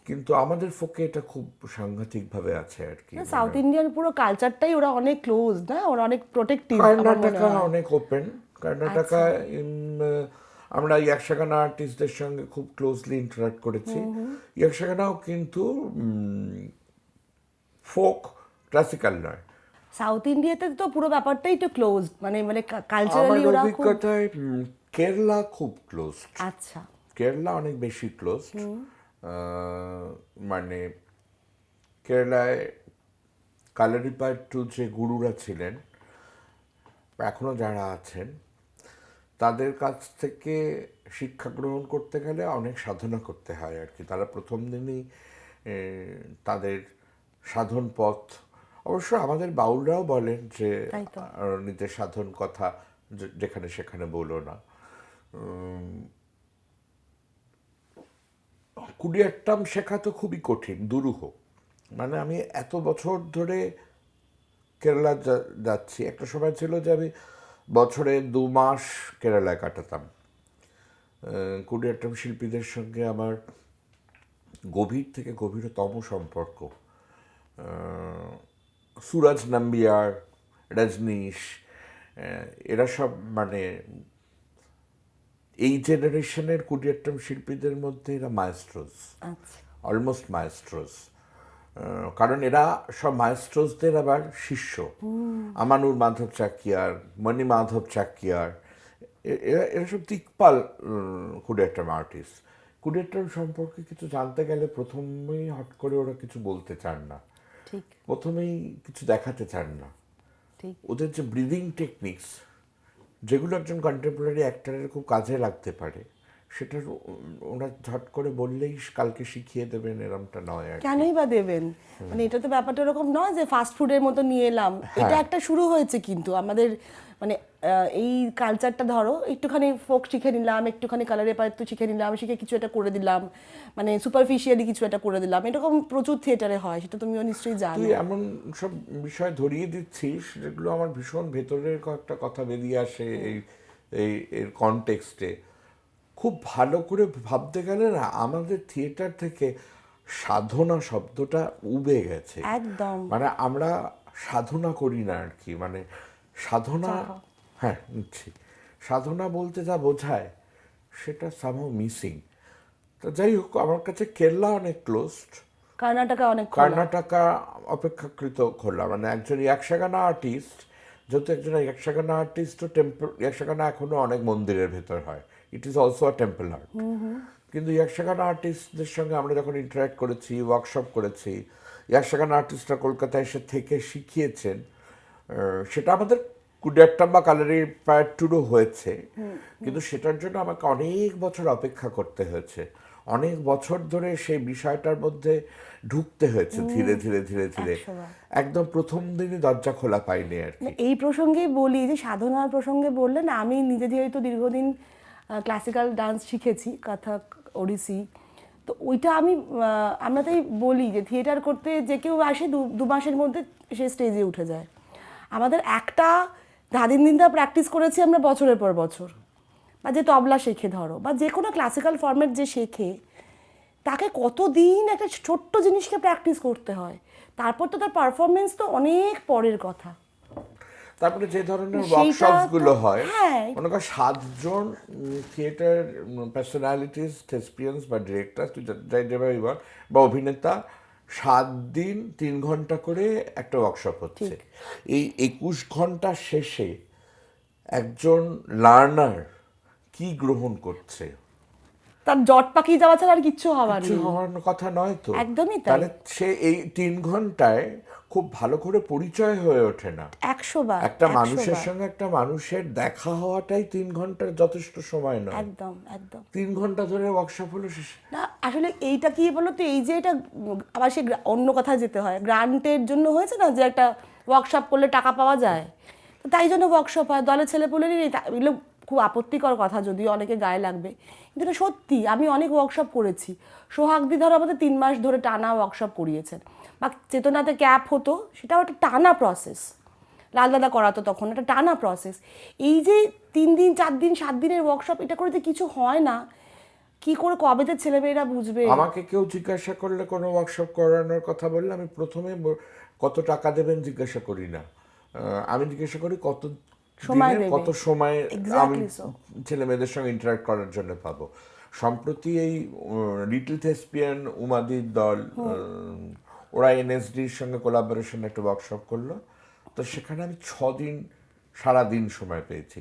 কিন্তু আমাদের ফোকে এটা খুব সাংঘাতিকভাবে আছে আর কি। সাউথ ইন্ডিয়ান পুরো কালচারটাই ওরা অনেক ক্লোজ, না? ওরা অনেক প্রোটেক্টিভ। কর্ণাটকা অনেক ওপেন। কর্ণাটকা আমরা ইয়াকশাগানা আর্টিস্টদের সঙ্গে খুব ক্লোজলি ইন্টারাক্ট করেছি। ইয়াকশাগানাও কিন্তু ফোক, ক্লাসিক্যাল নয়। সাউথ ইন্ডিয়াতে তো পুরো ব্যাপারটাই তো ক্লোজ, মানে মানে আমার কালচারালি ওরা খুব। অভিজ্ঞতায় কেরলা খুব ক্লোজ। আচ্ছা, কেরলা অনেক বেশি ক্লোজ। মানে কেরালায় কালারিপাট্টু যে গুরুরা ছিলেন, এখনো যারা আছেন, তাদের কাছ থেকে শিক্ষা গ্রহণ করতে গেলে অনেক সাধনা করতে হয় আর কি। তারা প্রথম দিনই তাদের সাধন পথ, অবশ্য আমাদের বাউলরাও বলেন যে তাই তো। নিজের সাধন কথা যেখানে সেখানে বলো না। কুডিয়াট্টাম শেখা তো খুবই কঠিন, দুরূহ। মানে আমি এত বছর ধরে কেরালা যাচ্ছি, একটা সময় ছিল যে আমি বছরে 2 মাস কেরালায় কাটাতাম। কুডিয়াট্টম শিল্পীদের সঙ্গে আমার গভীর থেকে গভীরতম সম্পর্ক। সুরজ নাম্বিয়ার, রজনীশ, এরা সব মানে এই জেনারেশনের কুডিয়াট্টম শিল্পীদের মধ্যে এরা মায়েস্ট্রোস, আচ্ছা, অলমোস্ট মায়েস্ট্রোস। কারণ এরা সব মায়েস্ট্রোসদের আবার শিষ্য। আমানুর মাধব চাকিয়ার, মণি মাধব চাকিয়ার, এরা সব দিকপাল কুডিয়াট্টম আর্টিস্ট। কুডিয়াট্টম সম্পর্কে কিছু জানতে গেলে প্রথমেই হট করে ওরা কিছু বলতে চান না, ঠিক প্রথমেই কিছু দেখাতে চান না। ঠিক। ওদের যে ব্রিদিং টেকনিক্স, যেগুলো একজন কন্টেম্পোরারি অ্যাক্টরের খুব কাজে লাগতে পারে, সেটা ওরা ঝট করে বললেই কালকে শিখিয়ে দেবেন এরমটা নয় আর কি। কেনই বা দেবেন? মানে এটা তো ব্যাপারটা এরকম নয় যে ফাস্ট ফুডের মতো নিয়ে এলাম। এটা একটা শুরু হয়েছে কিন্তু আমাদের, মানে এই কালচারটা ধরো একটুখানি ফোক শিখে নিলাম, একটুখানি কালারে পাত্র শিখে নিলাম, শিখে কিছু একটা করে দিলাম, মানে সুপারফিশিয়ালি কিছু একটা করে দিলাম, এরকম প্রচুর থিয়েটারে হয়, সেটা তুমিও নিশ্চয়ই জানো। তুই এমন সব বিষয় ধরিয়ে দিচ্ছিস যেগুলো আমার ভীষণ ভেতরের একটা কথা বেরিয়ে আসে এই এই এর কনটেক্সটে। খুব ভালো করে ভাবতে গেলে না, আমাদের থিয়েটার থেকে সাধনা শব্দটা উবে গেছে একদম। মানে আমরা সাধনা করি না আর কি। মানে সাধনা, হ্যাঁ নিচ্ছি, সাধনা বলতে যা বোঝায় সেটা সামহাউ মিসিং। তো যাই হোক, আমার কাছে কেরলা অনেক ক্লোজড, কর্ণাটকা অনেক খোলা। কর্ণাটকা অপেক্ষাকৃত খোলা। মানে একজন ইয়াকশাগানা আর্টিস্ট, যেহেতু একজন ইয়াকশাগানা আর্টিস্টও ইয়াকশাগানা এখনো অনেক মন্দিরের ভেতর হয়, it is also a temple art. কিন্তু ইয়াকশাগানা আর্টিস্টদের সঙ্গে আমরা যখন ইন্টারাক্ট করেছি, ওয়ার্কশপ করেছি, ইয়াকশাগানা আর্টিস্টরা কলকাতায় এসে থেকে শিখিয়েছেন, সেটা আমাদের কুডিয়াট্টম বা কালারি পাট্টুরও হয়েছে, কিন্তু সেটার জন্য আমাকে অনেক বছর অপেক্ষা করতে হয়েছে, অনেক বছর ধরে সেই বিষয়টার মধ্যে ঢুকতে হয়েছে ধীরে ধীরে ধীরে ধীরে। 100 বার। একদম প্রথম দিনই দরজা খোলা পাইনি আর কি। এই প্রসঙ্গেই বলি যে সাধনার প্রসঙ্গে বললেন, আমি নিজে যেহেতু দীর্ঘদিন ক্লাসিক্যাল ডান্স শিখেছি, কথক, ওড়িশি, তো ওইটা আমি আমরা তাই বলি যে থিয়েটার করতে যে কেউ আসে 2 মাসের মধ্যে সে স্টেজে উঠে যায়। আমাদের একটা ধাদিন প্র্যাকটিস করেছি আমরা বছরের পর বছর, বা যে তবলা শেখে ধরো, বা যে কোনো ক্লাসিক্যাল ফর্মেট যে শেখে, তাকে কতদিন একটা ছোট্ট জিনিসকে প্র্যাকটিস করতে হয়, তারপর তো তার পারফরমেন্স তো অনেক পরের কথা। তারপরে যে ধরনের সেইটা ওয়ার্কশপস গুলো তো- হয়, হ্যাঁ। মনে কর 7 জন থিয়েটার পার্সোনালিটিস, থেস্পিয়ানস বা ডিরেক্টর, তুই যেভাবে বল, বা অভিনেতা, 7 দিন 3 ঘন্টা করে একটা ওয়ার্কশপ হচ্ছে। এই 21 ঘন্টা শেষে একজন লার্নার কি গ্রহণ করছে? তার জট পাকিয়ে যাওয়া ছাড়া আর কিচ্ছু হওয়ার কিছু নেই। হওয়ার কথা নয় তো। একদমই তাই। তাহলে সে এই 3 ঘন্টায় খুব ভালো করে পরিচয় হয়ে ওঠে না। 100 বার একটা 100 মানুষের বার। সঙ্গে একটা মানুষের দেখা হওয়াটাই 3 ঘন্টার যথেষ্ট সময় নয়। একদম একদম 3 ঘন্টা ধরে ওয়ার্কশপ হলো শেষ। না আসলে এইটা কি বলো তো, এই যে এটা আবার সে অন্য কথায় যেতে হয়, গ্রান্টের জন্য হয়েছে না যে একটা ওয়ার্কশপ করলে টাকা পাওয়া যায়, তো তাই জন্য ওয়ার্কশপ হয়, দলে ছেলেপুলেরই নেই। এগুলো খুব আপত্তিকর কথা, যদিও অনেকে গায়ে লাগবে, কিন্তু এটা সত্যি। আমি অনেক ওয়ার্কশপ করেছি। সোহাগদি ধরো আমাদের 3 মাস ধরে টানা ওয়ার্কশপ করিয়েছেন, বা চেতনাতে ক্যাপ হতো, সেটাও একটা টানা প্রসেস। লাল দাদা করাতো তখন, একটা টানা প্রসেস। এই যে 3 দিন 4 দিন 7 দিনের ওয়ার্কশপ, এটা করে যে কিছু হয় না, কি করে কবেতে ছেলেমেয়েরা বুঝবে? আমাকে কেউ জিজ্ঞাসা করলে কোনো ওয়ার্কশপ করানোর কথা বললে আমি প্রথমে কত টাকা দেবেন জিজ্ঞাসা করি না। আমি জিজ্ঞাসা করি কত সময় দিনের দেবে। কত সময় আমি Exactly so. ছেলে মেয়েদের সঙ্গে ইন্টারাক্ট করার জন্য পাবো। সম্প্রতি এই লিটল থেস্পিয়ান উমাদির দল, ওরা এনএসডির সঙ্গে কোলাবোরেশন একটা ওয়ার্কশপ করলো, তো সেখানে আমি 6 দিন সারাদিন সময় পেয়েছি।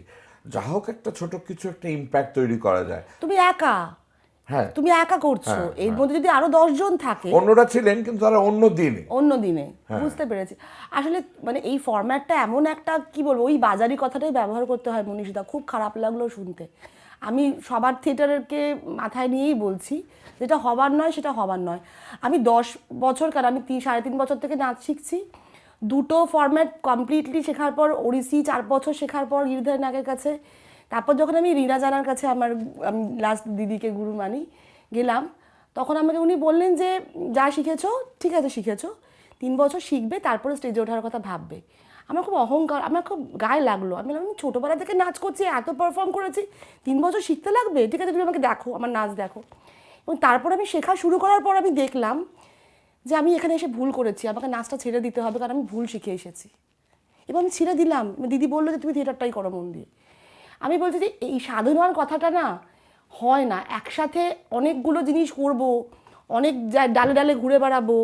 যা হোক, একটা ছোট কিছু একটা ইম্প্যাক্ট তৈরি করা যায়। তুমি একা, হ্যাঁ, তুমি একা করছো, হ্যাঁ, এর মধ্যে যদি আরো 10 জন থাকে অন্যরা ছিলেন কিন্তু তারা অন্য দিনে। অন্য দিনে, বুঝতে পেরেছি। আসলে মানে এই ফরম্যাটটা এমন একটা, কি বলবো, ওই বাজারি কথাটাই ব্যবহার করতে হয় মনীষিতা। খুব খারাপ লাগলো শুনতে। আমি সবার থিয়েটারকে মাথায় নিয়েই বলছি, যেটা হবার নয় সেটা হবার নয়। আমি 10 বছর, কারণ আমি 3.5 বছর থেকে নাচ শিখছি, 2টো ফরম্যাট কমপ্লিটলি শেখার পর, ওড়িশি 4 বছর শেখার পর গিরিধর নাগের কাছে, তারপর যখন আমি রীনা জানার কাছে, আমি লাস্ট দিদিকে গুরু মানি, গেলাম, তখন আমাকে উনি বললেন যে যা শিখেছো ঠিক আছে শিখেছো, 3 বছর শিখবে, তারপরে স্টেজে ওঠার কথা ভাববে। আমার খুব অহংকার, আমার খুব গায়ে লাগলো। আমি বললাম, আমি ছোটোবেলা থেকে নাচ করছি, এত পারফর্ম করেছি, 3 বছর শিখতে লাগবে? ঠিক আছে, তুমি আমাকে দেখো, আমার নাচ দেখো। এবং তারপর আমি শেখা শুরু করার পর আমি দেখলাম যে আমি এখানে এসে ভুল করেছি, আমাকে নাচটা ছেড়ে দিতে হবে, কারণ আমি ভুল শিখে এসেছি। এবং আমি ছেড়ে দিলাম। দিদি বললো যে তুমি থিয়েটারটাই করো মন দিয়ে। আমি বলছি যে এই সাধনার কথাটা না হয় না। একসাথে অনেকগুলো জিনিস করব, অনেক ডালে ডালে ঘুরে বেড়াবো,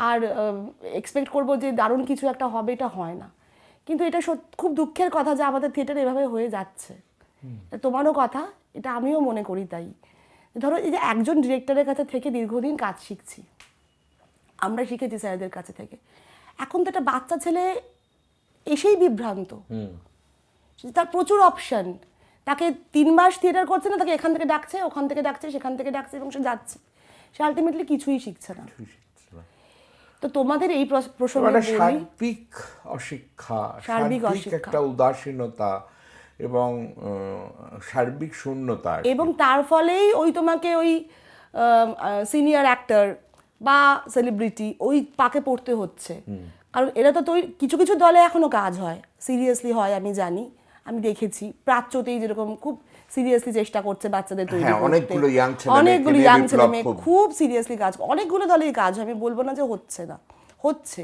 আর এক্সপেক্ট করব যে দারুণ কিছু একটা হবে, এটা হয় না। কিন্তু এটা খুব দুঃখের কথা যে আমাদের থিয়েটার এভাবে হয়ে যাচ্ছে। তোমারও কথা, এটা আমিও মনে করি। তাই ধরো, এই যে একজন ডিরেক্টরের কাছে থেকে দীর্ঘদিন কাজ শিখছি, আমরা শিখেছি স্যারদের কাছে থেকে, এখন তো একটা বাচ্চা ছেলে এসেই বিভ্রান্ত। তার প্রচুর অপশন, তাকে 3 মাস থিয়েটার করছে না, তাকে এখান থেকে ডাকছে, ওখান থেকে ডাকছে, সেখান থেকে ডাকছে, এবং সে যাচ্ছে, সে আলটিমেটলি কিছুই শিখছে না। তো তোমাদের এই প্রসঙ্গে মানে বলি, সার্বিক অশিক্ষা, সার্বিক একটা উদাসীনতা এবং সার্বিক শূন্যতা, এবং তার ফলেই ওই তোমাকে ওই সিনিয়র অ্যাক্টর বা সেলিব্রিটি ওই পাকে পড়তে হচ্ছে। কারণ এরা তো কিছু কিছু দলে এখনো কাজ হয়, সিরিয়াসলি হয়, আমি জানি, আমি দেখেছি। প্রাচ্যতেই যেরকম খুব সিরিয়াসলি চেষ্টা করছে বাচ্চাদের তৈরি করতে, অনেকগুলো ইয়াং ছেলে মেয়ে খুব সিরিয়াসলি কাজ, অনেকগুলো দলেই কাজ হয়, আমি বলবো না যে হচ্ছে না, হচ্ছে,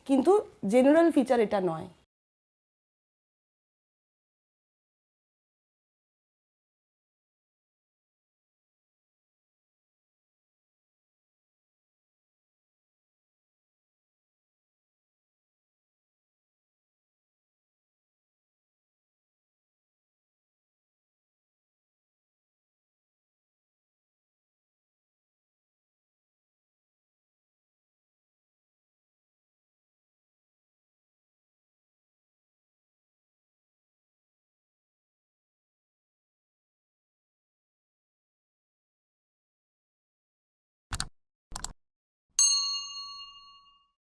কিন্তু জেনারেল ফিচার এটা নয়।